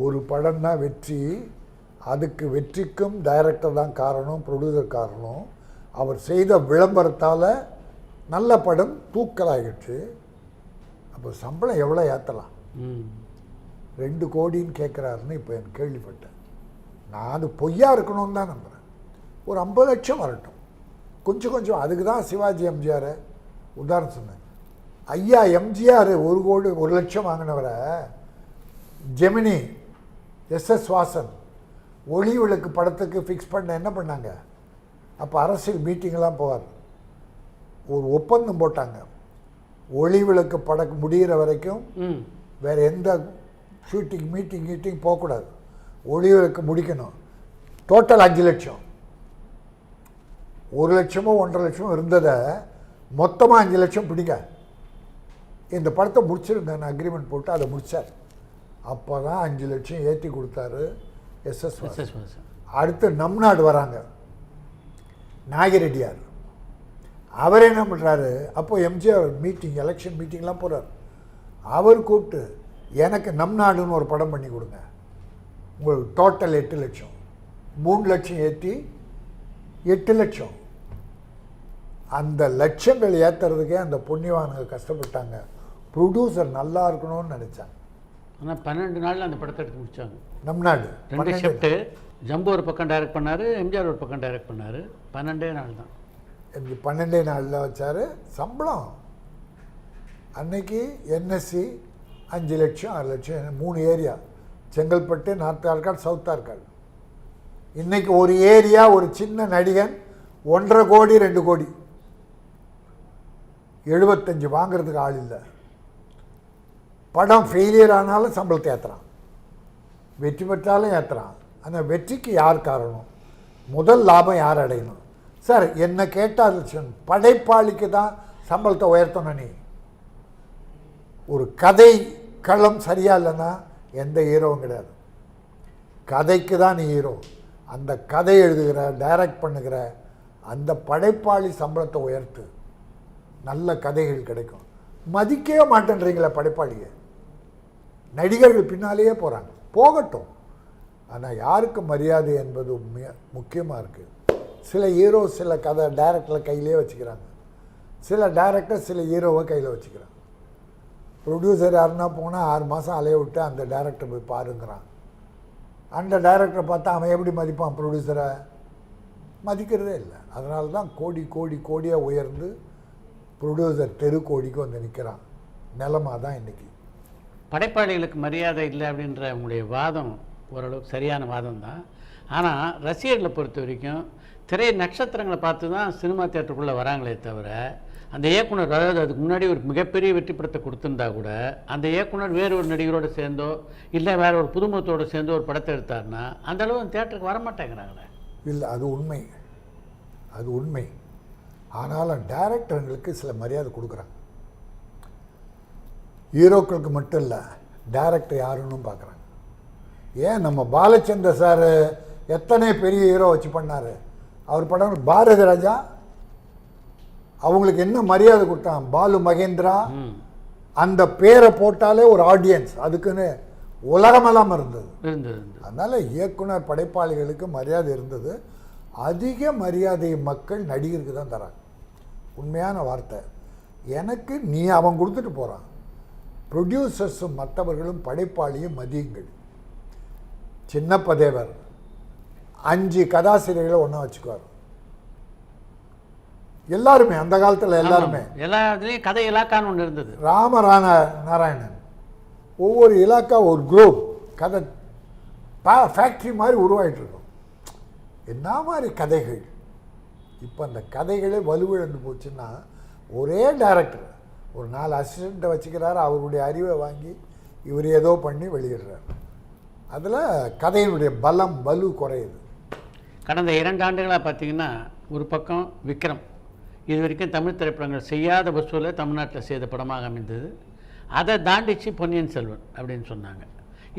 ஒரு படம் தான் வெற்றி, அதுக்கு வெற்றிக்கும் டைரக்டர் தான் காரணம், ப்ரொடியூசர் காரணம். அவர் செய்த விளம்பரத்தால் நல்ல படம் தூக்கலாகிடுச்சு. அப்போ சம்பளம் எவ்வளோ ஏற்றலாம்? 2 கோடின்னு கேட்குறாருன்னு இப்போ எனக்கு கேள்விப்பட்டேன். நான் அது பொய்யா இருக்கணும்னு தான் நம்புகிறேன். ஒரு 50 லட்சம் வரட்டும், கொஞ்சம் கொஞ்சம். அதுக்கு தான் சிவாஜி எம்ஜிஆர் உதாரணம் சொன்னேன். ஐயா எம்ஜிஆர் 1 கோடி 1 லட்சம் வாங்கினவரை ஜெமினி எஸ்எஸ் வாசன் ஒளி விளக்கு படத்துக்கு ஃபிக்ஸ் பண்ண என்ன பண்ணாங்க? அப்போ அரசியல் மீட்டிங்கெல்லாம் போவார். ஒரு ஒப்பந்தம் போட்டாங்க, ஒளி விளக்கு படம் முடிகிற வரைக்கும் வேறு எந்த ஷூட்டிங் மீட்டிங் போகக்கூடாது, ஒளி விளக்கு முடிக்கணும். டோட்டல் 5 லட்சம். 1 லட்சமோ 1.5 லட்சமோ இருந்ததை மொத்தமாக 5 லட்சம் பிடிங்க, இந்த படத்தை முடிச்சிருந்தேன் அக்ரிமெண்ட் போட்டு அதை முடித்தார். அப்போ தான் 5 லட்சம் ஏற்றி கொடுத்தாரு எஸ்எஸ். அடுத்து நம் நாடு வராங்க, நாகிரெட்டியார். அவர் என்ன பண்ணுறாரு? அப்போது எம்ஜிஆர் மீட்டிங், எலெக்ஷன் மீட்டிங்லாம் போகிறார். அவர் கூப்பிட்டு எனக்கு நம் நாடுன்னு ஒரு படம் பண்ணி கொடுங்க, உங்களுக்கு டோட்டல் 8 லட்சம். 3 லட்சம் ஏற்றி 8 லட்சம். அந்த லட்சங்கள் ஏற்றுறதுக்கே அந்த புண்ணியவானுங்க கஷ்டப்பட்டாங்க. ப்ரொடியூசர் நல்லா இருக்கணும்னு நினச்சாங்க. ஆனால் 12 நாளில் அந்த படத்தை எடுத்து முடித்தாங்க. நம் நாடு 2 ஷிஃப்ட்டு. ஜம்பு ஒரு பக்கம் டைரக்ட் பண்ணார், எம்ஜிஆர் ஒரு பக்கம் டைரக்ட் பண்ணார். 12 நாள் தான். 12 நாளில் வச்சார். சம்பளம் அன்னைக்கு என்எஸ்சி 5 லட்சம் 6 லட்சம். 3 area, Chengalpattu, north Arcot, south Arcot. இன்றைக்கி ஒரு ஏரியா, ஒரு சின்ன நடிகன் 1.5 கோடி 2 கோடி, 75 வாங்கிறதுக்கு ஆள் இல்லை. படம் ஃபெயிலியர் ஆனாலும் சம்பளத்தை ஏற்றுறான், வெற்றி பெற்றாலும் ஏற்றுறான். அந்த வெற்றிக்கு யார் காரணம்? முதல் லாபம் யார் அடையணும்? சார் என்ன கேட்டால் படைப்பாளிக்கு தான் சம்பளத்தை உயர்த்தணும். நீ ஒரு கதை களம் சரியா இல்லைன்னா எந்த ஹீரோவும் கிடையாது. கதைக்கு தான் நீ ஹீரோ. அந்த கதை எழுதுகிற, டைரக்ட் பண்ணுகிற அந்த படைப்பாளி சம்பளத்தை உயர்த்து, நல்ல கதைகள் கிடைக்கும். மதிக்கவே மாட்டேன்றீங்களே படைப்பாளியை. நடிகர்கள் பின்னாலேயே போகிறாங்க, போகட்டும். ஆனால் யாருக்கு மரியாதை என்பது முக்கியமாக இருக்குது. சில ஹீரோ சில கதை டைரக்டரை கையிலே வச்சுக்கிறாங்க, சில டைரக்டர் சில ஹீரோவை கையில் வச்சுக்கிறாங்க. ப்ரொடியூசர் யாருன்னா போனால் 6 மாதம் அலைய விட்டு அந்த டைரக்டர் போய் பாருங்கிறான். அந்த டைரக்டரை பார்த்தா அவன் எப்படி மதிப்பான்? ப்ரொடியூசரை மதிக்கிறதே இல்லை. அதனால தான் கோடி கோடி கோடியாக உயர்ந்து ப்ரொடியூசர் தெரு கோடிக்கு வந்து நிற்கிறான். நிலமாக தான் இன்றைக்கி. படைப்பாளிகளுக்கு மரியாதை இல்லை அப்படின்ற உங்களுடைய வாதம் ஓரளவுக்கு சரியான வாதம் தான். ஆனால் ரசிகர்களை பொறுத்த வரைக்கும் திரை நட்சத்திரங்களை பார்த்து தான் சினிமா தியேட்டருக்குள்ளே வராங்களே தவிர அந்த இயக்குனர், அதாவது அதுக்கு முன்னாடி ஒரு மிகப்பெரிய வெற்றி படத்தை கொடுத்துருந்தா கூட அந்த இயக்குனர் வேறு ஒரு நடிகரோடு சேர்ந்தோ இல்லை வேற ஒரு புதுமுகத்தோடு சேர்ந்தோ ஒரு படத்தை எடுத்தாருன்னா அந்த அளவு அந்த தேட்டருக்கு வரமாட்டேங்கிறாங்களே. இல்லை, அது உண்மை, அது உண்மை. ஆனாலும் டைரக்டர்களுக்கு சில மரியாதை கொடுக்குறாங்க. ஹீரோக்களுக்கு மட்டும் இல்லை, டைரக்டர் யாருன்னு பார்க்குறாங்க. ஏன் நம்ம பாலச்சந்திர சார் எத்தனை பெரிய ஹீரோ வச்சு பண்ணார். அவர் படம் பாரதி ராஜா, அவங்களுக்கு என்ன மரியாதை கொடுத்தாங்க. பாலு மகேந்திரா, அந்த பேரை போட்டாலே ஒரு ஆடியன்ஸ் அதுக்குன்னு உலகமெல்லாம் இருந்தது. அதனால் இயக்குனர் படைப்பாளிகளுக்கு மரியாதை இருந்தது. அதிக மரியாதை மக்கள் நடிகருக்கு தான் தராங்க. உண்மையான வார்த்தை. எனக்கு நீ அவன் கொடுத்துட்டு போகிறான். ப்ரொடியூசர்ஸும் மற்றவர்களும் படைப்பாளியும் மதியுங்கள். சின்னப்பதேவர் 5 கதாசிரியர்களை ஒன்றா வச்சுக்குவார். எல்லாருமே அந்த காலத்தில் எல்லாருமே எல்லாத்துலேயும் கதை இலாக்கான்னு ஒன்று இருந்தது. நாராயணன் ஒவ்வொரு இலாக்கா ஒரு குரூப் கதை ஃபேக்ட்ரி மாதிரி உருவாகிட்டு இருக்கும். என்ன மாதிரி கதைகள். இப்போ அந்த கதைகளே வலுவிழந்து போச்சுன்னா ஒரே டைரக்டர் ஒரு 4 அசிஸ்டண்ட்டை வச்சுக்கிறாரு. அவருடைய அறிவை வாங்கி இவர் ஏதோ பண்ணி வெளியிடுறார். அதில் கதையினுடைய பலம் வலு குறையுது. கடந்த 2 ஆண்டுகளாக பார்த்தீங்கன்னா ஒரு பக்கம் விக்ரம் இது வரைக்கும் தமிழ் திரைப்படங்கள் செய்யாத வசூலை தமிழ்நாட்டில் செய்த படமாக அமைந்தது. அதை தாண்டிச்சு பொன்னியின் செல்வன் அப்படின்னு சொன்னாங்க.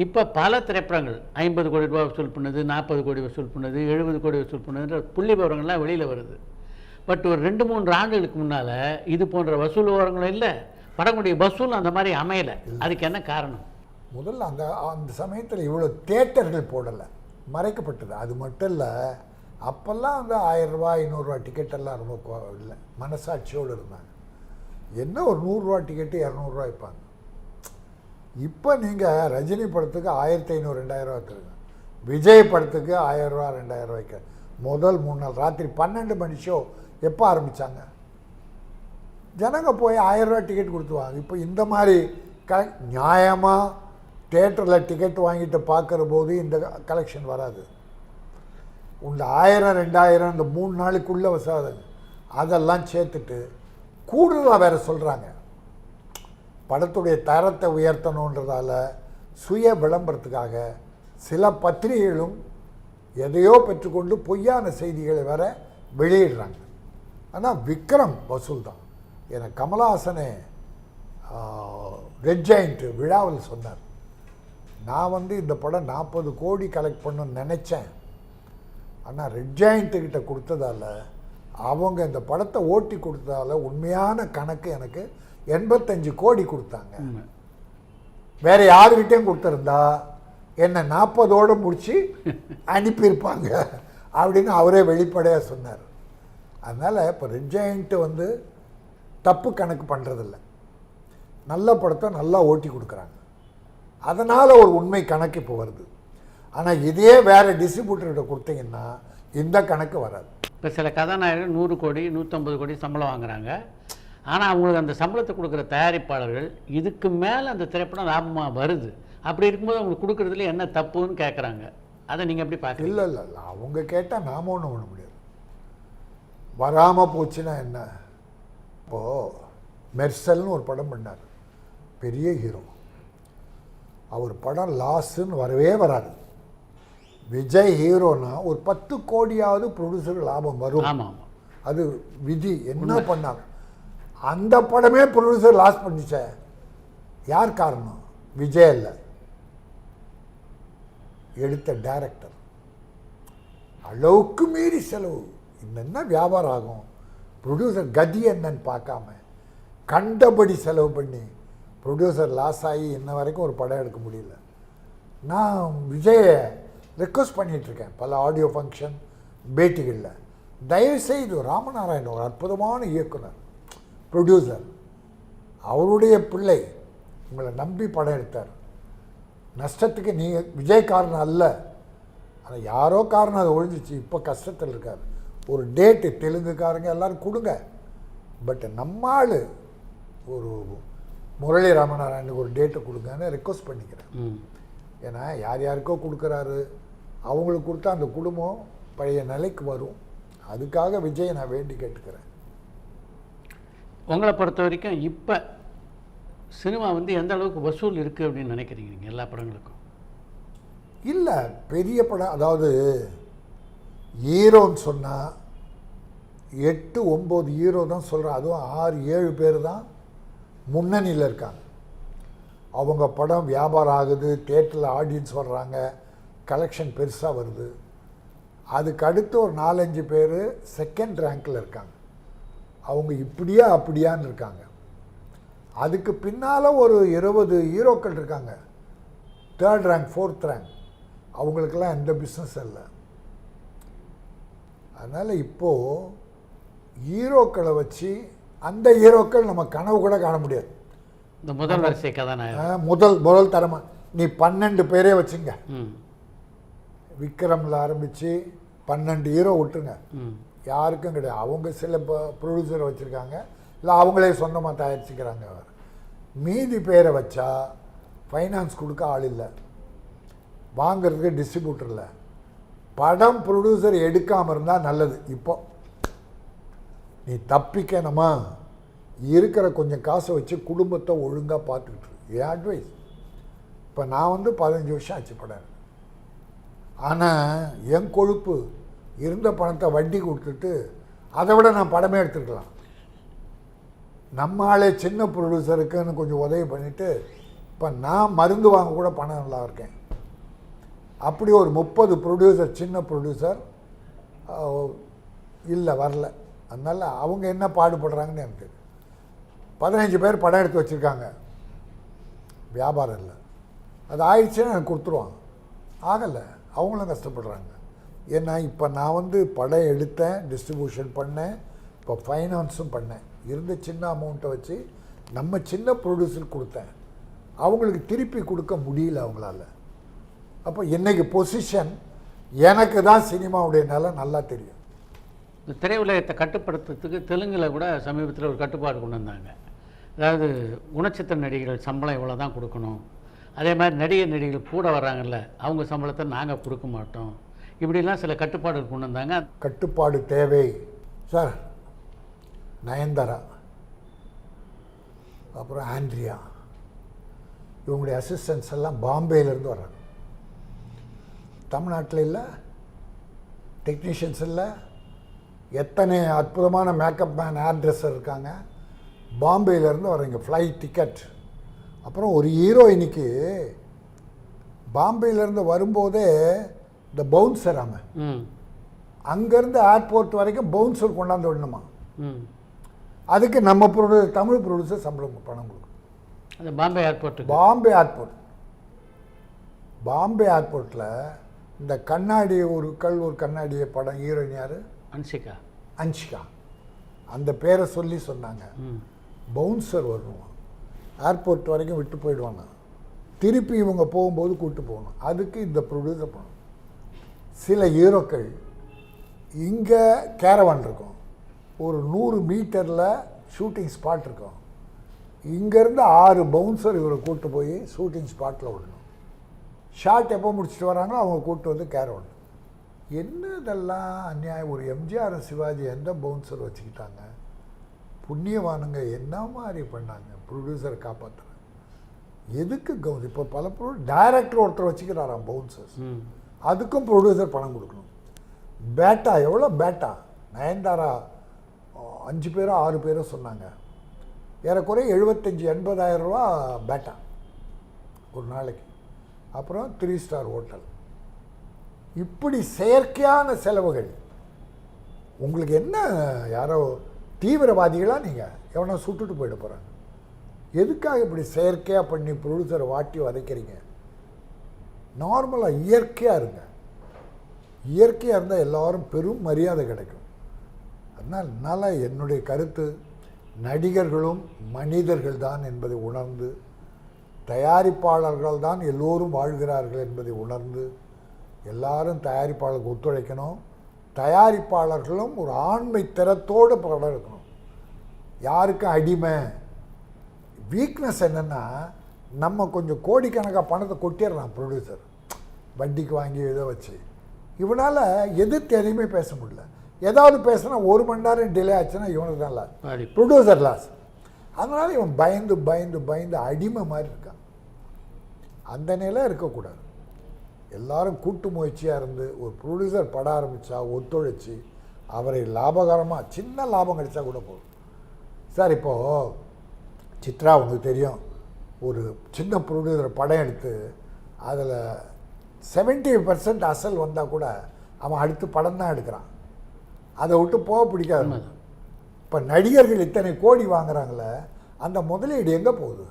இப்போ பல திரைப்படங்கள் 50 கோடி ரூபா வசூல் பண்ணுது, 40 கோடி வசூல் பண்ணுது, 70 கோடி வசூல் பண்ணுதுன்ற புள்ளி விவரங்கள்லாம் வெளியில் வருது. பட் ஒரு 2-3 ஆண்டுகளுக்கு முன்னால் இது போன்ற வசூல் விவரங்களும் இல்லை, படங்களுடைய வசூல் அந்த மாதிரி அமையலை. அதுக்கு என்ன காரணம்? முதல்ல அந்த சமயத்தில் இவ்வளோ தியேட்டர்கள் போடலை, மறைக்கப்பட்டது. அது மட்டும் இல்லை, அப்போல்லாம் வந்து 1000 ரூபா 500 ரூபா டிக்கெட்டெல்லாம் ரொம்ப இல்லை, மனசாட்சியோடு இருந்தாங்க. என்ன ஒரு 100 ரூபா டிக்கெட்டு 200 ரூபா வைப்பாங்க. இப்போ நீங்கள் ரஜினி படத்துக்கு 1500 2000 ரூபா தருங்க, விஜய் படத்துக்கு 1000 ரூபா 2000 ரூபாய்க்கு. முதல் 3 நாள் ராத்திரி 12 மணி ஷோ எப்போ ஆரம்பித்தாங்க? ஜனங்க போய் 1000 ரூபா டிக்கெட் கொடுத்துவாங்க. இப்போ இந்த மாதிரி நியாயமாக தேட்டரில் டிக்கெட் வாங்கிட்டு பார்க்குற போது இந்த கலெக்ஷன் வராது. உள்ள 1000 2000 இந்த 3 நாளுக்குள்ளே வசாதுங்க. அதெல்லாம் சேர்த்துட்டு கூடுதலாக வேறு சொல்கிறாங்க. படத்துடைய தரத்தை உயர்த்தணுன்றதால சுய விளம்பரத்துக்காக சில பத்திரிகைகளும் எதையோ பெற்றுக்கொண்டு பொய்யான செய்திகளை வேற வெளியிடுறாங்க. ஆனால் விக்ரம் வசூல் தான். எனக்கு கமலஹாசனே ரெட் ஜெயண்ட் விழாவில் சொன்னார், நான் வந்து இந்த படம் 40 கோடி கலெக்ட் பண்ணணும்னு நினச்சேன், ஆனால் ரெட் ஜெயண்ட்டுக்கிட்ட கொடுத்ததால அவங்க இந்த படத்தை ஓட்டி கொடுத்ததால உண்மையான கணக்கு எனக்கு 85 கோடி கொடுத்தாங்க. வேறு யாருக்கிட்டேயும் கொடுத்துருந்தா என்னை 40ஓடு முடித்து அனுப்பியிருப்பாங்க அப்படின்னு அவரே வெளிப்படையாக சொன்னார். அதனால் இப்போ ரெட் ஜெயண்ட்டு வந்து தப்பு கணக்கு பண்ணுறதில்ல, நல்ல படத்தை நல்லா ஓட்டி கொடுக்குறாங்க. அதனால் ஒரு உண்மை கணக்கு இப்போ வருது. ஆனால் இதே வேறு டிஸ்ட்ரிபியூட்டர்கிட்ட கொடுத்தீங்கன்னா இந்த கணக்கு வராது. இப்போ சில கதாநாயகர்கள் 100 கோடி 150 கோடி சம்பளம் வாங்குறாங்க. ஆனால் அவங்களுக்கு அந்த சம்பளத்தை கொடுக்குற தயாரிப்பாளர்கள் இதுக்கு மேலே அந்த திரைப்படம் லாபமாக வருது. அப்படி இருக்கும்போது அவங்களுக்கு கொடுக்குறதுல என்ன தப்புன்னு கேட்குறாங்க. அதை நீங்கள் எப்படி பார்க்குறீங்க? இல்லை இல்லை இல்லை, அவங்க கேட்டால் நாம் ஒன்றும் பண்ண முடியாது. வராமல் போச்சுன்னா என்ன? இப்போது மெர்சல்னு ஒரு படம் பண்ணார், பெரிய ஹீரோ. அவர் படம் லாஸ்ன்னு வரவே வராது. விஜய் ஹீரோனா ஒரு 10 கோடியாவது ப்ரொடியூசர் லாபம் வரும். ஆமாம், அது விதி. என்ன பண்ணாங்க? அந்த படமே ப்ரொடியூசர் லாஸ் பண்ணிச்ச. யார் காரணம்? விஜய் இல்லை, எடுத்த டைரக்டர். அளவுக்கு மீறி செலவு. என்ன வியாபாரம் ஆகும்? ப்ரொடியூசர் கதி என்னன்னு பார்க்காம கண்டபடி செலவு பண்ணி ப்ரொடியூசர் லாஸ் ஆகி இன்ன வரைக்கும் ஒரு படம் எடுக்க முடியல. நான் விஜயை ரெக்வஸ்ட் பண்ணிகிட்ருக்கேன் பல ஆடியோ ஃபங்க்ஷன் பேட்டிகளில், தயவுசெய்து ராமநாராயணன் ஒரு அற்புதமான இயக்குனர், ப்ரொடியூசர், அவருடைய பிள்ளை உங்களை நம்பி படம் எடுத்தார். நஷ்டத்துக்கு நீங்கள் விஜய் காரணம் அல்ல, ஆனால் யாரோ காரணம் அதை ஒழிஞ்சிச்சு. இப்போ கஷ்டத்தில் இருக்கார். ஒரு டேட்டு தெலுங்குக்காரங்க எல்லோரும் கொடுங்க, பட் நம்மால் ஒரு முரளி ராமநாராயணுக்கு ஒரு டேட்டை கொடுங்கன்னு ரெக்வஸ்ட் பண்ணிக்கிறேன். ஏன்னா யார் யாருக்கோ கொடுக்குறாரு, அவங்களுக்கு கொடுத்தா அந்த குடும்பம் பழைய நிலைக்கு வரும். அதுக்காக விஜயை நான் வேண்டி கேட்டுக்கிறேன். உங்களை பொறுத்த வரைக்கும் இப்போ சினிமா வந்து எந்த அளவுக்கு வசூல் இருக்குது அப்படின்னு நினைக்கிறீங்க நீங்கள் எல்லா படங்களுக்கும்? இல்லை, பெரிய படம், அதாவது ஹீரோன்னு சொன்னால் 8-9 ஹீரோ தான் சொல்கிறேன். அதுவும் 6-7 பேர் தான் முன்னணியில் இருக்காங்க. அவங்க படம் வியாபாரம் ஆகுது, தியேட்டரில் ஆடியன்ஸ் வர்றாங்க, கலெக்ஷன் பெருசாக வருது. அதுக்கு அடுத்து ஒரு 4-5 பேர் செகண்ட் ரேங்கில் இருக்காங்க. அவங்க இப்படியா அப்படியான்னு இருக்காங்க. அதுக்கு பின்னால் ஒரு 20 ஹீரோக்கள் இருக்காங்க, 3rd ரேங்க் 4th ரேங்க். அவங்களுக்கெல்லாம் எந்த பிஸ்னஸ் இல்லை. அதனால் இப்போது ஹீரோக்களை வச்சு அந்த ஹீரோக்கள் நம்ம கனவு கூட காண முடியாது. இந்த முதல் வரிசை கதாநாயகன் முதல் தரமாக நீ 12 பேரே வச்சுங்க. விக்ரமில் ஆரம்பித்து 12 ஹீரோ விட்டுருங்க, யாருக்கும் கிடையாது. அவங்க சில ப்ரொடியூசரை வச்சுருக்காங்க, இல்லை அவங்களே சொந்தமாக தயாரிச்சுக்கிறாங்க. மீதி பேரை வச்சா ஃபைனான்ஸ் கொடுக்க ஆள் இல்லை, வாங்கிறதுக்கு டிஸ்ட்ரிபியூட்டர் இல்லை. படம் ப்ரொடியூசர் எடுக்காமல் இருந்தால் நல்லது. இப்போ நீ தப்பிக்கணுமா, இருக்கிற கொஞ்சம் காசை வச்சு குடும்பத்தை ஒழுங்காக பார்த்துக்கிட்டு என் அட்வைஸ். இப்போ நான் வந்து 15 வருஷம் ஆச்சு படம். ஆனால் என் கொழுப்பு இருந்த பணத்தை வட்டி கொடுத்துட்டு அதை விட நான் படமே எடுத்துருக்கலாம். நம்ம ஆளே சின்ன ப்ரொடியூசருக்குன்னு கொஞ்சம் உதவி பண்ணிவிட்டு இப்போ நான் மருந்து வாங்க கூட பணம் நல்லா இருக்கேன். அப்படி ஒரு 30 ப்ரொடியூசர், சின்ன ப்ரொடியூசர் இல்லை, வரல. அதனால் அவங்க என்ன பாடுபடுறாங்கன்னு எனக்கு தெரியும். 15 பேர் படம் எடுத்து வச்சுருக்காங்க, வியாபாரம் இல்லை. அது ஆயிடுச்சுன்னா எனக்கு கொடுத்துருவாங்க. ஆகலை, அவங்களும் கஷ்டப்படுறாங்க. ஏன்னா இப்போ நான் வந்து படம் எடுத்தேன், டிஸ்ட்ரிபியூஷன் பண்ணேன், இப்போ ஃபைனான்ஸும் பண்ணேன். இருந்த சின்ன அமௌண்ட்டை வச்சு நம்ம சின்ன ப்ரொடியூசர் கொடுத்தேன், அவங்களுக்கு திருப்பி கொடுக்க முடியல அவங்களால. அப்போ இன்றைக்கி பொசிஷன் எனக்கு தான் சினிமாவுடைய நிலை நல்லா தெரியும். இந்த திரையுலகத்தை கட்டுப்படுத்துறதுக்கு தெலுங்கில் கூட சமீபத்தில் ஒரு கட்டுப்பாடு கொண்டு வந்தாங்க. அதாவது குணச்சித்திர நடிகர்கள் சம்பளம் இவ்வளோ தான் கொடுக்கணும், அதே மாதிரி நடிகர்கள் கூட வர்றாங்கல்ல அவங்க சம்பளத்தை நாங்கள் கொடுக்க மாட்டோம், இப்படிலாம் சில கட்டுப்பாடுகள் கொண்டு வந்தாங்க. கட்டுப்பாடு தேவை சார். நயன்தாரா, அப்புறம் ஆண்ட்ரியா, இவங்களுடைய அசிஸ்டன்ஸ் எல்லாம் பாம்பேயிலேருந்து வர்றாங்க. தமிழ்நாட்டில் இல்லை, டெக்னீஷியன்ஸ் இல்லை, எத்தனை அற்புதமான மேக்கப் மேன், ஹேர் ட்ரெஸ்ஸர் இருக்காங்க, பாம்பேயிலேருந்து வர்றீங்க. Flight ticket. அப்புறம் ஒரு ஹீரோயினுக்கு பாம்பேயிலேருந்து வரும்போதே இந்த பவுன்சர், அவன் அங்கேருந்து ஏர்போர்ட் வரைக்கும் பவுன்சர் கொண்டாந்து விடணுமா. அதுக்கு நம்ம தமிழ் ப்ரொடியூசர் சம்பளம் பணம் கொடுக்கும். அது பாம்பே ஏர்போர்ட். பாம்பே ஏர்போர்ட்டில் இந்த கண்ணாடி ஒரு கண்ணாடியை படம் ஹீரோயின் யார்? அன்ஷிகா. அந்த பேரை சொல்லி சொன்னாங்க. பவுன்சர் வருவான், ஏர்போர்ட் வரைக்கும் விட்டு போயிடுவாங்க, திருப்பி இவங்க போகும்போது கூப்பிட்டு போகணும். அதுக்கு இந்த ப்ரொடியூசர் பண்ணணும். சில ஹீரோக்கள் இங்கே கேரவான் இருக்கும், ஒரு 100 மீட்டரில் ஷூட்டிங் ஸ்பாட் இருக்கும், இங்கேருந்து 6 பவுன்சர் இவரை கூப்பிட்டு போய் ஷூட்டிங் ஸ்பாட்டில் விடணும். ஷாட் எப்போ முடிச்சுட்டு வராங்களோ அவங்க கூப்பிட்டு வந்து கேரவான். என்ன இதெல்லாம் அநியாயம். ஒரு எம்ஜிஆர் சிவாஜி எந்த பவுன்சர் வச்சுக்கிட்டாங்க? புண்ணியவானுங்க என்ன மாதிரி பண்ணாங்க ப்ரொடியூசரை காப்பாற்றுறாங்க. எதுக்கு இப்போ பல டைரக்டர் ஒருத்தர் வச்சுக்கிறாராம் பவுன்சர்ஸ், அதுக்கும் ப்ரொடியூசர் பணம் கொடுக்கணும். பேட்டா எவ்வளோ பேட்டா? நயன்தாரா 5 பேரோ 6 பேரோ சொன்னாங்க, ஏறக்குறைய 75-80,000 ரூபா பேட்டா ஒரு நாளைக்கு. அப்புறம் 3 ஸ்டார் ஹோட்டல். இப்படி செயற்கையான செலவுகள். உங்களுக்கு என்ன, யாரோ தீவிரவாதிகளா நீங்கள்? எவனோ சுட்டுட்டு போயிட போகிறாங்க. எதுக்காக இப்படி செயற்கையாக பண்ணி ப்ரொடியூசரை வாட்டி வதைக்கிறீங்க? நார்மலாக இயற்கையாக இருங்க. இயற்கையாக இருந்தால் எல்லோரும் பெரும் மரியாதை கிடைக்கும். அதனால் என்னுடைய கருத்து, நடிகர்களும் மனிதர்கள் தான் என்பதை உணர்ந்து, தயாரிப்பாளர்கள் தான் எல்லோரும் வாழ்கிறார்கள் என்பதை உணர்ந்து எல்லாரும் தயாரிப்பாளருக்கு ஒத்துழைக்கணும். தயாரிப்பாளர்களும் ஒரு ஆண்மை திறத்தோடு படம் இருக்கணும். யாருக்கும் அடிமை. வீக்னஸ் என்னென்னா, நம்ம கொஞ்சம் கோடிக்கணக்காக பணத்தை கொட்டிடுறான் ப்ரொடியூசர், வட்டிக்கு வாங்கி இதை வச்சு. இவனால் எதிர்த்து எதையுமே பேச முடியல. ஏதாவது பேசினா 1 மணி நேரம் டிலே ஆச்சுன்னா இவனுக்கு தான் லாஸ், ப்ரொடியூசர் லாஸ். அதனால இவன் பயந்து பயந்து பயந்து அடிமை மாதிரி இருக்கான். அந்த நிலை இருக்கக்கூடாது. எல்லாரும் கூட்டு முயற்சியாக இருந்து ஒரு ப்ரொடியூசர் படம் ஆரம்பித்தா ஒத்துழைச்சி அவரை லாபகரமாக சின்ன லாபம் கிடைச்சா கூட போதும். சார் இப்போது சித்ரா உங்களுக்கு தெரியும், ஒரு சின்ன ப்ரொடியூசர் படம் எடுத்து அதில் 70% அசல் வந்தால் கூட அவன் அடுத்து படம் தான் எடுக்கிறான். அதை விட்டு போக பிடிக்காது. இப்போ நடிகர்கள் இத்தனை கோடி வாங்குறாங்களே, அந்த முதலீடு எங்கே போகுது?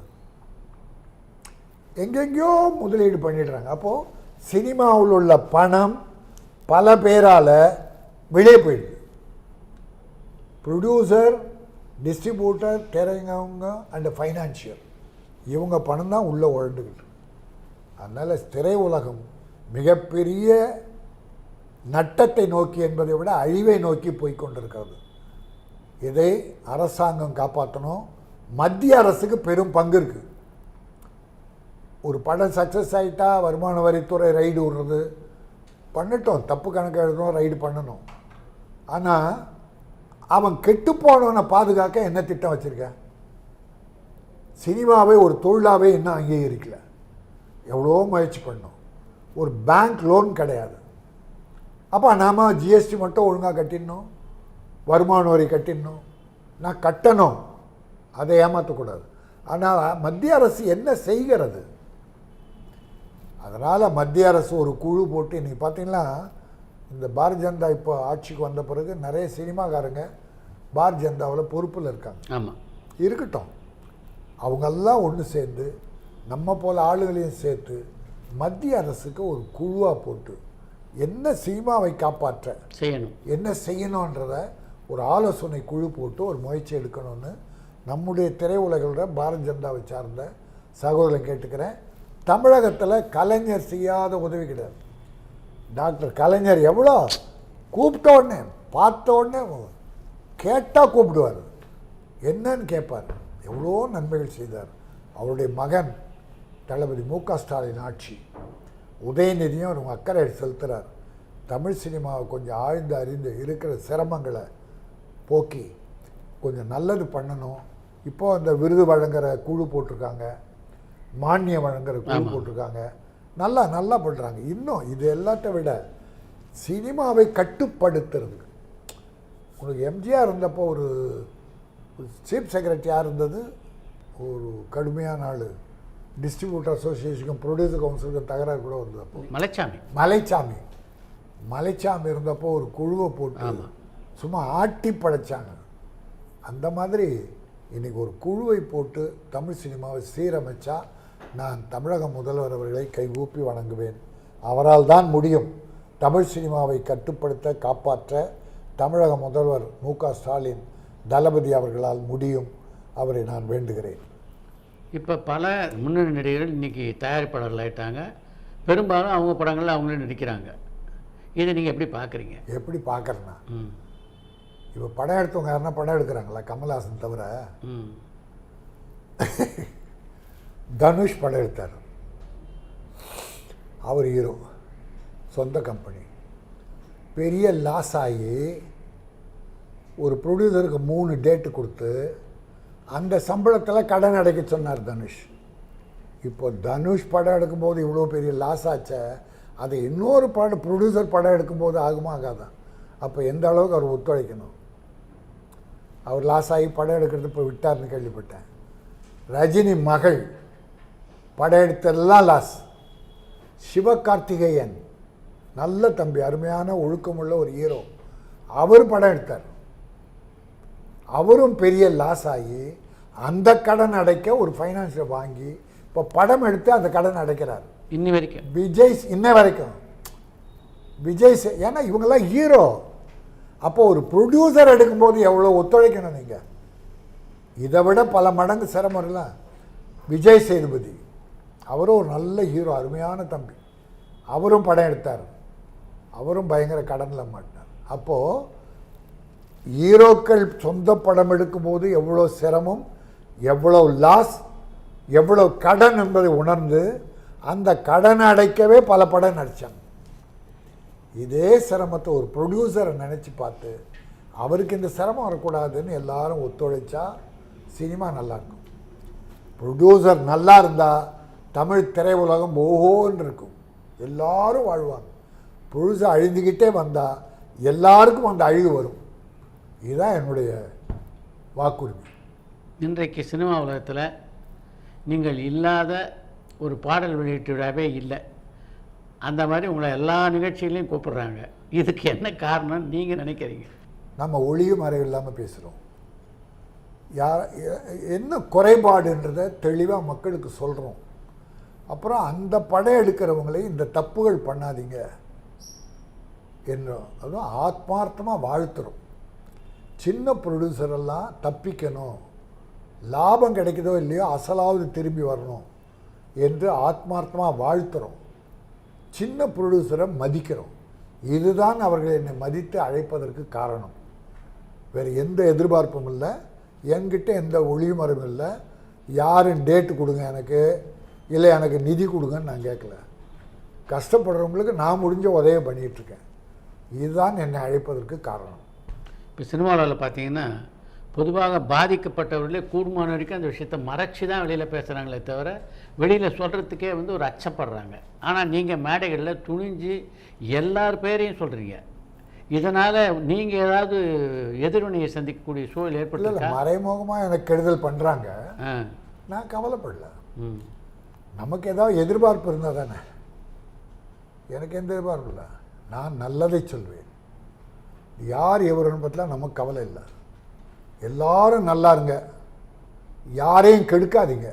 எங்கெங்கேயோ முதலீடு பண்ணிடுறாங்க. அப்போது சினிமாவில் உள்ள பணம் பல பேரால் வெளியே போயிடுது. ப்ரொடியூசர், டிஸ்ட்ரிபியூட்டர், திரையரங்க அண்டு ஃபைனான்சியல், இவங்க பணம் தான் உள்ளே உழண்டுக்கிட்டு. அதனால் திரை உலகம் மிகப்பெரிய நட்டத்தை நோக்கி என்பதை விட அழிவை நோக்கி போய் கொண்டிருக்கிறது. இதை அரசாங்கம் காப்பாற்றணும். மத்திய அரசுக்கு பெரும் பங்கு இருக்குது. ஒரு படம் சக்ஸஸ் ஆகிட்டா வருமான வரித்துறை ரைடு விடுறது பண்ணட்டும், தப்பு கணக்கு எழுதணும், ரைடு பண்ணணும். ஆனால் அவன் கெட்டு போனவனை பாதுகாக்க என்ன திட்டம் வச்சுருக்கேன்? சினிமாவை ஒரு தொழிலாகவே இன்னும் அங்கீகரிக்கல. எவ்வளோ முயற்சி பண்ணோம். ஒரு பேங்க் லோன் கிடையாது. அப்போ நாம் ஜிஎஸ்டி மட்டும் ஒழுங்காக கட்டிடணும், வருமான வரி கட்டிடணும், நான் கட்டணும், அதை ஏமாற்றக்கூடாது. ஆனால் மத்திய அரசு என்ன செய்கிறது? அதனால் மத்திய அரசு ஒரு குழு போட்டு இன்றைக்கி பார்த்தீங்கன்னா இந்த பாரதிய ஜனதா இப்போ ஆட்சிக்கு வந்த பிறகு நிறைய சினிமாக்காரங்க பாரதிய ஜனதாவில் பொறுப்பில் இருக்காங்க. ஆமாம், இருக்கட்டும். அவங்கெல்லாம் ஒன்று சேர்ந்து நம்ம போல் ஆளுகளையும் சேர்த்து மத்திய அரசுக்கு ஒரு குழுவாக போட்டு என்ன சினிமாவை காப்பாற்ற செய்யணும், என்ன செய்யணுன்றத ஒரு ஆலோசனை குழு போட்டு ஒரு முயற்சி எடுக்கணும்னு நம்முடைய திரையுலகளோட பாரதிய ஜனதாவை சார்ந்த சகோதரனை கேட்டுக்கிறேன். தமிழகத்தில் கலைஞர் செய்யாத உதவி கிடையாது. டாக்டர் கலைஞர் எவ்வளோ கூப்பிட்ட உடனே பார்த்த உடனே கேட்டால் கூப்பிடுவார், என்னன்னு கேட்பார். எவ்வளோ நன்மைகள் செய்தார். அவருடைய மகன் தளபதி மு.க. ஸ்டாலின் ஆட்சி, உதயநிதியும் அவங்க அக்கறை செலுத்துகிறார். தமிழ் சினிமாவை கொஞ்சம் ஆழ்ந்து அறிந்து இருக்கிற சிரமங்களை போக்கி கொஞ்சம் நல்லது பண்ணணும். இப்போது அந்த விருது வழங்குகிற குழு போட்டிருக்காங்க, மானியம் வழங்குகிற குழு போட்டிருக்காங்க. நல்லா நல்லா பண்ணுறாங்க. இன்னும் இது எல்லாத்த விட சினிமாவை கட்டுப்படுத்துறது. உங்களுக்கு எம்ஜிஆர் இருந்தப்போ ஒரு சீஃப் செக்ரட்டரியாக இருந்தது ஒரு கடுமையான ஆள். டிஸ்ட்ரிபியூட்டர் அசோசியேஷனுக்கும் ப்ரொடியூசர் கவுன்சிலுக்கும் தகராறு கூட வந்தப்போ மலைச்சாமி இருந்தப்போ ஒரு குழுவை போட்டு சும்மா ஆட்டி படைச்சாங்க. அந்த மாதிரி இன்றைக்கி ஒரு குழுவை போட்டு தமிழ் சினிமாவை சீரமைச்சா நான் தமிழக முதல்வர் அவர்களை கைகூப்பி வணங்குவேன். அவரால் தான் முடியும். தமிழ் சினிமாவை கட்டுப்படுத்த காப்பாற்ற தமிழக முதல்வர் மு.க. ஸ்டாலின் தளபதி அவர்களால் முடியும். அவரை நான் வேண்டுகிறேன். இப்போ பல முன்னணி நடிகர்கள் இன்றைக்கி தயாரிப்பாளர்கள் ஆகிட்டாங்க. பெரும்பாலும் அவங்க படங்களில் அவங்களே நடிக்கிறாங்க. இதை நீங்கள் எப்படி பார்க்குறீங்க? எப்படி பார்க்குறேன்னா, இப்போ படம் எடுத்தவங்க யாருன்னா படம் எடுக்கிறாங்களா? கமல்ஹாசன் தவிர தனுஷ் படம் எடுத்தார். அவர் ஹீரோ, சொந்த கம்பெனி, பெரிய லாஸ் ஆகி ஒரு ப்ரொடியூசருக்கு 3 டேட்டு கொடுத்து அந்த சம்பளத்தில் கடன் அடைக்க சொன்னார் தனுஷ். இப்போ தனுஷ் படம் எடுக்கும்போது இவ்வளோ பெரிய லாஸ் ஆச்சே, அதை இன்னொரு படம் ப்ரொடியூசர் படம் எடுக்கும்போது ஆகுமா ஆகாதான்? அப்போ எந்த அளவுக்கு அவர் ஒத்துழைக்கணும்? அவர் லாஸ் ஆகி படம் எடுக்கிறது இப்போ விட்டார்னு கேள்விப்பட்டேன். ரஜினி மகள் படம் எடுத்ததெல்லாம் லாஸ். சிவகார்த்திகேயன் நல்ல தம்பி, அருமையான ஒழுக்கமுள்ள ஒரு ஹீரோ, அவர் படம் எடுத்தார். அவரும் பெரிய லாஸ் ஆகி அந்த கடன் அடைக்க ஒரு ஃபைனான்ஸை வாங்கி இப்போ படம் எடுத்து அந்த கடன் அடைக்கிறார். இன்னி வரைக்கும் இன்ன வரைக்கும் ஏன்னா இவங்கெல்லாம் ஹீரோ. அப்போ ஒரு ப்ரொடியூசர் எடுக்கும்போது எவ்வளோ ஒத்துழைக்கணும் நீங்கள்? இதை விட பல மடங்கு சிரமம் இல்லை. விஜய் சேதுபதி அவரும் ஒரு நல்ல ஹீரோ, அருமையான தம்பி, அவரும் படம் எடுத்தார். அவரும் பயங்கர கடனில் மாட்டார். அப்போது ஹீரோக்கள் சொந்த படம் எடுக்கும்போது எவ்வளோ சிரமம், எவ்வளோ லாஸ், எவ்வளோ கடன் என்பதை உணர்ந்து அந்த கடனை அடைக்கவே பல படம் நடித்தாங்க. இதே சிரமத்தை ஒரு ப்ரொடியூசரை நினச்சி பார்த்து அவருக்கு இந்த சிரமம் வரக்கூடாதுன்னு எல்லாரும் ஒத்துழைச்சா சினிமா நல்லாயிருக்கும். ப்ரொடியூசர் நல்லா இருந்தால் தமிழ் திரையுலகம் ஓஹோன்னு இருக்கும், எல்லாரும் வாழ்வாங்க. ப்ரொடியூசர் அழிந்துக்கிட்டே வந்தால் எல்லாருக்கும் அந்த அழிவு வரும். இதுதான் என்னுடைய வாக்குறுதி. இன்றைக்கு சினிமா உலகத்தில் நீங்கள் இல்லாத ஒரு பாடல் வெளியீட்டு விழாவே இல்லை. அந்த மாதிரி உங்களை எல்லா நிகழ்ச்சிகளையும் கூப்பிடுறாங்க. இதுக்கு என்ன காரணம் நீங்கள் நினைக்கிறீங்க? நம்ம ஒளியும் மறைவு இல்லாமல் பேசுகிறோம். என்ன குறைபாடுன்றதை தெளிவாக மக்களுக்கு சொல்கிறோம். அப்புறம் அந்த படம் எடுக்கிறவங்களே இந்த தப்புகள் பண்ணாதீங்க என்றோம். அதுவும் ஆத்மார்த்தமாக வாழ்த்துறோம். சின்ன ப்ரொடியூசரெல்லாம் தப்பிக்கணும், லாபம் கிடைக்குதோ இல்லையோ அசலாவது திரும்பி வரணும் என்று ஆத்மார்த்தமாக வாழ்த்துறோம். சின்ன ப்ரொடியூசரை மதிக்கிறோம். இதுதான் அவர்கள் என்னை மதித்து அழைப்பதற்கு காரணம். வேறு எந்த எதிர்பார்ப்பும் இல்லை, என்கிட்ட எந்த ஒளிமரம் இல்லை. யாரும் டேட்டு கொடுங்க எனக்கு, இல்லை எனக்கு நிதி கொடுங்கன்னு நான் கேட்கல. கஷ்டப்படுறவங்களுக்கு நான் முடிஞ்ச உதவியை பண்ணிகிட்ருக்கேன். இதுதான் என்னை அழைப்பதற்கு காரணம். இப்போ சினிமாவில் பார்த்தீங்கன்னா பொதுவாக பாதிக்கப்பட்டவர்களே கூடுமான வரைக்கும் அந்த விஷயத்தை மறைச்சி தான் வெளியில் பேசுகிறாங்களே தவிர வெளியில் சொல்கிறதுக்கே ஒரு அச்சப்படுறாங்க. ஆனால் நீங்கள் மேடைகளில் துணிஞ்சு எல்லார் பேரையும் சொல்கிறீங்க. இதனால் நீங்கள் ஏதாவது எதிர்வினையை சந்திக்கக்கூடிய சூழல் ஏற்பட்டு மறைமுகமாக எனக்கு கெடுதல் பண்ணுறாங்க, நான் கவலைப்படல. நமக்கு ஏதாவது எதிர்பார்ப்பு இருந்தால் தானே. எனக்கு எந்த எதிர்பார்ப்பு இல்லை, நான் நல்லதை சொல்வேன். யார் எவருன்னு பற்றிலாம் நமக்கு கவலை இல்லை. எல்லாரும் நல்லா இருங்க, யாரையும் கெடுக்காதீங்க,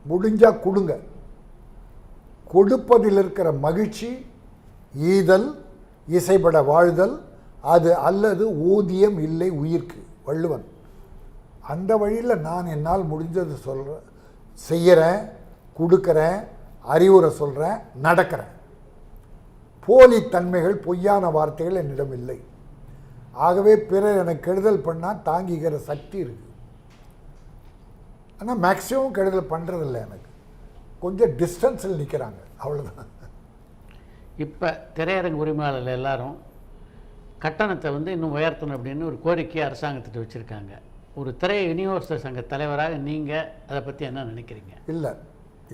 முடிஞ்சால் கொடுங்க. கொடுப்பதில் இருக்கிற மகிழ்ச்சி ஈதல், இசைப்பட வாழ்தல், அது அல்லது ஊதியம் இல்லை உயிர்க்கு, வள்ளுவன். அந்த வழியில் நான் என்னால் முடிஞ்சது சொல்கிறேன், செய்கிறேன், கொடுக்குறேன், அறிவுரை சொல்கிறேன், நடக்கிறேன். போலித்தன்மைகள், பொய்யான வார்த்தைகள் என்னிடம் இல்லை. ஆகவே பிறர் எனக்கு கெடுதல் பண்ணால் தாங்கிக்கிற சக்தி இருக்குது. ஆனால் மேக்ஸிமம் கெடுதல் பண்ணுறதில்லை. எனக்கு கொஞ்சம் டிஸ்டன்ஸில் நிற்கிறாங்க, அவ்வளோதான். இப்போ திரையரங்கு உரிமையாளர்கள் எல்லாரும் கட்டணத்தை இன்னும் உயர்த்தணும் அப்படின்னு ஒரு கோரிக்கையை அரசாங்கத்திட்ட வச்சுருக்காங்க. ஒரு திரை விநியோக சங்க தலைவராக நீங்கள் அதை பற்றி என்ன நினைக்கிறீங்க? இல்லை,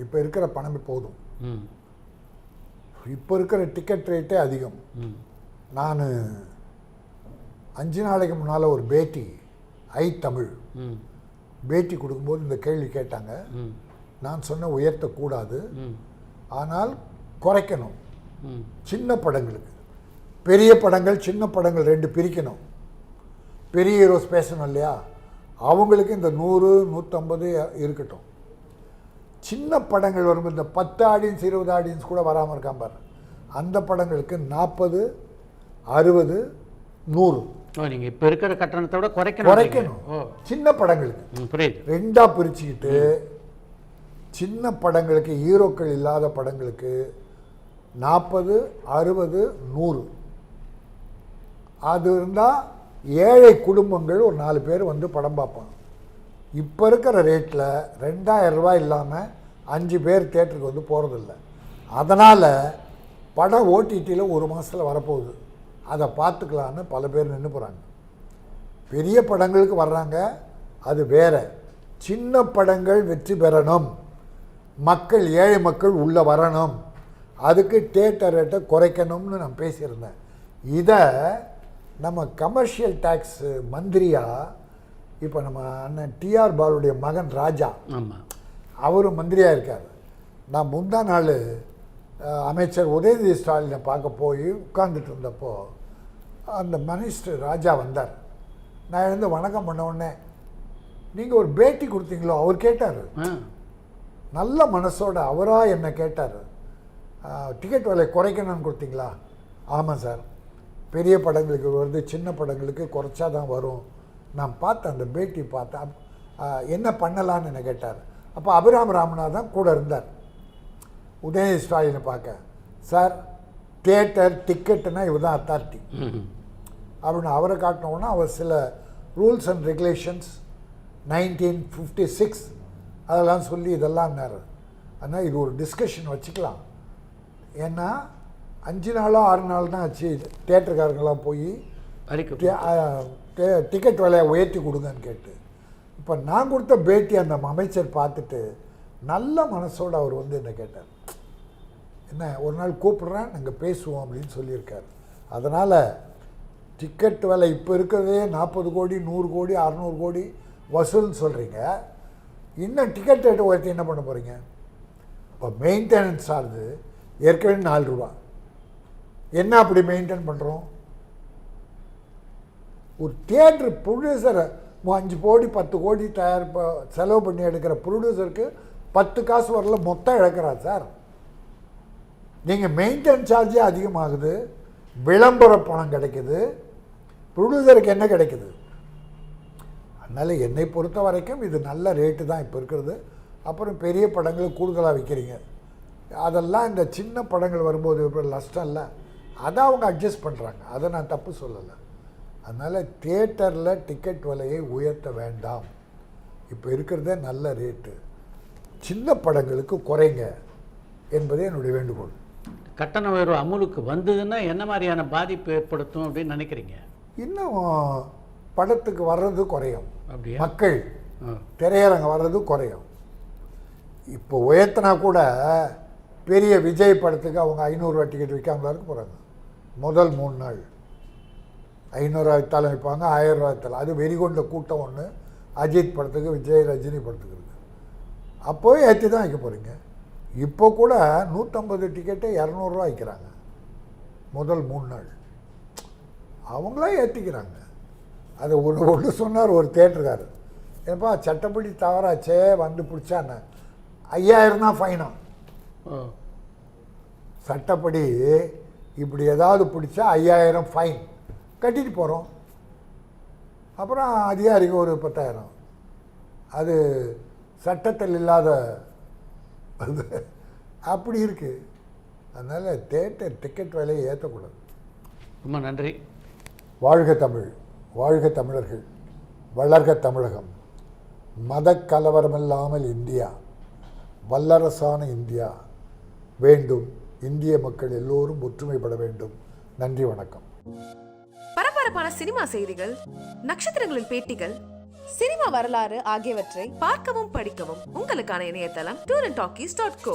இப்போ இருக்கிற பணமே போதும். இப்போ இருக்கிற டிக்கெட் ரேட்டே அதிகம். நான் 5 நாளைக்கு முன்னால் ஒரு பேட்டி, தமிழ் பேட்டி கொடுக்கும்போது இந்த கேள்வி கேட்டாங்க. நான் சொன்ன உயர்த்தக்கூடாது, ஆனால் குறைக்கணும். சின்ன படங்களுக்கு, பெரிய படங்கள் சின்ன படங்கள் 2 பிரிக்கணும். பெரிய ஹீரோஸ் பேசணும் இல்லையா, அவங்களுக்கு இந்த 100, 150 இருக்கட்டும். சின்ன படங்கள் வரும்போது இந்த 10 ஆடியன்ஸ் 20 ஆடியன்ஸ் கூட வராமல் இருக்காம பாரு, அந்த படங்களுக்கு 40, 60, 100. நீங்கள் இப்போ இருக்கிற கட்டணத்தை விட குறைக்கணும். சின்ன படங்களுக்கு புரியுது. 2ஆக பிரிச்சுக்கிட்டு சின்ன படங்களுக்கு, ஹீரோக்கள் இல்லாத படங்களுக்கு 40, 60, 100 அது இருந்தால் ஏழை குடும்பங்கள் ஒரு 4 பேர் படம் பார்ப்பாங்க. இப்போ இருக்கிற ரேட்டில் 2000 ரூபாய் இல்லாமல் 5 பேர் தேட்டருக்கு போகிறதில்ல. அதனால் படம் ஓடிடியில் 1 மாதத்தில் வரப்போகுது, அதை பார்த்துக்கலான்னு பல பேர் நின்று போகிறாங்க. பெரிய படங்களுக்கு வர்றாங்க, அது வேறு. சின்ன படங்கள் வெற்றி பெறணும், மக்கள், ஏழை மக்கள் உள்ளே வரணும், அதுக்கு தேட்டர் ரேட்டை குறைக்கணும்னு நான் பேசியிருந்தேன். இதை நம்ம கமர்ஷியல் டேக்ஸ் மந்திரியாக இப்போ நம்ம அண்ணன் டிஆர் பாலுடைய மகன் ராஜா, அவரும் மந்திரியாக இருக்கார். நான் முந்தா நாள் அமைச்சர் உதயநிதி ஸ்டாலினை பார்க்க போய் உட்கார்ந்துட்டு இருந்தப்போ அந்த மினிஸ்டர் ராஜா வந்தார். நான் எழுந்து வணக்கம் பண்ண உடனே, நீங்கள் ஒரு பேட்டி கொடுத்தீங்களோ, அவர் கேட்டார். நல்ல மனசோட அவராக என்னை கேட்டார், டிக்கெட் விலை குறைக்கணும்னு கொடுத்தீங்களா? ஆமாம் சார், பெரிய படங்களுக்கு வருது, சின்ன படங்களுக்கு குறைச்சா தான் வரும். நான் பார்த்தேன், அந்த பேட்டி பார்த்தேன். என்ன பண்ணலான்னு என்ன கேட்டார். அப்போ அபிராம் ராமநாதன் கூட இருந்தார். உதயநிதி ஸ்டாலினை பார்க்க, சார் தியேட்டர் டிக்கெட்டுனா இவர் தான் அத்தாரிட்டி அப்படின்னு அவரை காட்டினோன்னா, அவர் சில ரூல்ஸ் அண்ட் ரெகுலேஷன்ஸ் 1956 அதெல்லாம் சொல்லி இதெல்லாம்னாரு. ஆனால் இது ஒரு டிஸ்கஷன் வச்சுக்கலாம். ஏன்னா 5 நாளோ 6 நாள் தான் ஆச்சு தேட்டருக்காரங்களாம் போய் டிக்கெட் விலையை உயர்த்தி கொடுங்கன்னு கேட்டு. இப்போ நான் கொடுத்த பேட்டி அந்த அமைச்சர் பார்த்துட்டு நல்ல மனசோடு அவர் வந்து என்ன கேட்டார், என்ன ஒரு நாள் கூப்பிட்றேன் நாங்கள் பேசுவோம் அப்படின்னு சொல்லியிருக்காரு. அதனால் டிக்கெட் விலை இப்போ இருக்கிறதே 40 கோடி 100 கோடி 600 கோடி வசூல்னு சொல்கிறீங்க. இன்னும் டிக்கெட் ரேட்டை உயர்த்தி என்ன பண்ண போகிறீங்க? இப்போ மெயின்டெனன்ஸ் ஆகுது ஏற்கனவே 4 ரூபா. என்ன அப்படி மெயின்டைன் பண்ணுறோம்? ஒரு தியேட்டர் ப்ரொடியூசரை 5 கோடி 10 கோடி செலவு பண்ணி எடுக்கிற ப்ரொடியூசருக்கு 10 காசு வரல, மொத்தம் இழக்கிறா சார். நீங்கள் மெயின்டெனன்ஸ் சார்ஜே அதிகமாகுது, விளம்பர பணம் கிடைக்குது, ப்ரொடியூசருக்கு என்ன கிடைக்குது? அதனால் என்னை பொறுத்த வரைக்கும் இது நல்ல ரேட்டு தான் இப்போ இருக்கிறது. அப்புறம் பெரிய படங்கள் கூடுதலாக விற்கிறீங்க, அதெல்லாம் இந்த சின்ன படங்கள் வரும்போது இப்போ நஷ்டம் இல்லை, அதை அவங்க அட்ஜஸ்ட் பண்ணுறாங்க, அதை நான் தப்பு சொல்லலை. அதனால் தியேட்டரில் டிக்கெட் விலையை உயர்த்த வேண்டாம், இப்போ இருக்கிறதே நல்ல ரேட்டு, சின்ன படங்களுக்கு குறைங்க என்பதே என்னுடைய வேண்டுகோள். கட்டண உயர்வு அமுலுக்கு வந்ததுன்னா என்ன மாதிரியான பாதிப்பு ஏற்படுத்தும் அப்படின்னு நினைக்கிறீங்க? இன்னும் படத்துக்கு வர்றது குறையும், அப்படியா? மக்கள் திரையரங்கம் வர்றது குறையும். இப்போ உயர்த்தினா கூட பெரிய விஜய் படத்துக்கு அவங்க 500 ரூபா டிக்கெட் விற்காமலாம் இருக்க போகிறாங்க. முதல் 3 நாள் 500 ரூபா விற்றாலும் விற்பாங்க, 1000 ரூபா விற்றாலும். அது வெறிகொண்ட கூட்டம் ஒன்று அஜித் படத்துக்கு விஜய் ரஜினி படத்துக்கு இருக்குது. அப்போவே ஏற்றி தான் வைக்க போகிறீங்க. இப்போ கூட 150 டிக்கெட்டை 200 ரூபா விற்கிறாங்க முதல் 3 நாள். அவங்களே ஏற்றிக்கிறாங்க. அது ஒன்று சொன்னார் ஒரு தேட்டருக்காரர், ஏப்பா சட்டப்படி தவறாச்சே வந்து பிடிச்சான்னு 5000 தான் ஃபைனா. சட்டப்படி இப்படி ஏதாவது பிடிச்சா 5000 ஃபைன் கட்டிட்டு போகிறோம். அப்புறம் அதிகாரிக்கு ஒரு 10,000. அது சட்டத்தில் இல்லாத அது அப்படி இருக்குது. அதனால் தேட்டர் டிக்கெட் விலையை ஏற்றக்கூடாது. ரொம்ப நன்றி. வாழ்க தமிழ், வாழ்க தமிழர்கள், வளர்க தமிழகம், மத கலவரமில்லாமல் இந்தியா, வல்லரசான இந்தியா வேண்டும். இந்திய மக்கள் எல்லோரும் ஒற்றுமைப்பட வேண்டும். நன்றி, வணக்கம். பரபரப்பான சினிமா செய்திகள், நட்சத்திரங்களின் பேட்டிகள், சினிமா வரலாறு ஆகியவற்றை பார்க்கவும் படிக்கவும் உங்களுக்கான இணையதளம் tourantalkies.co.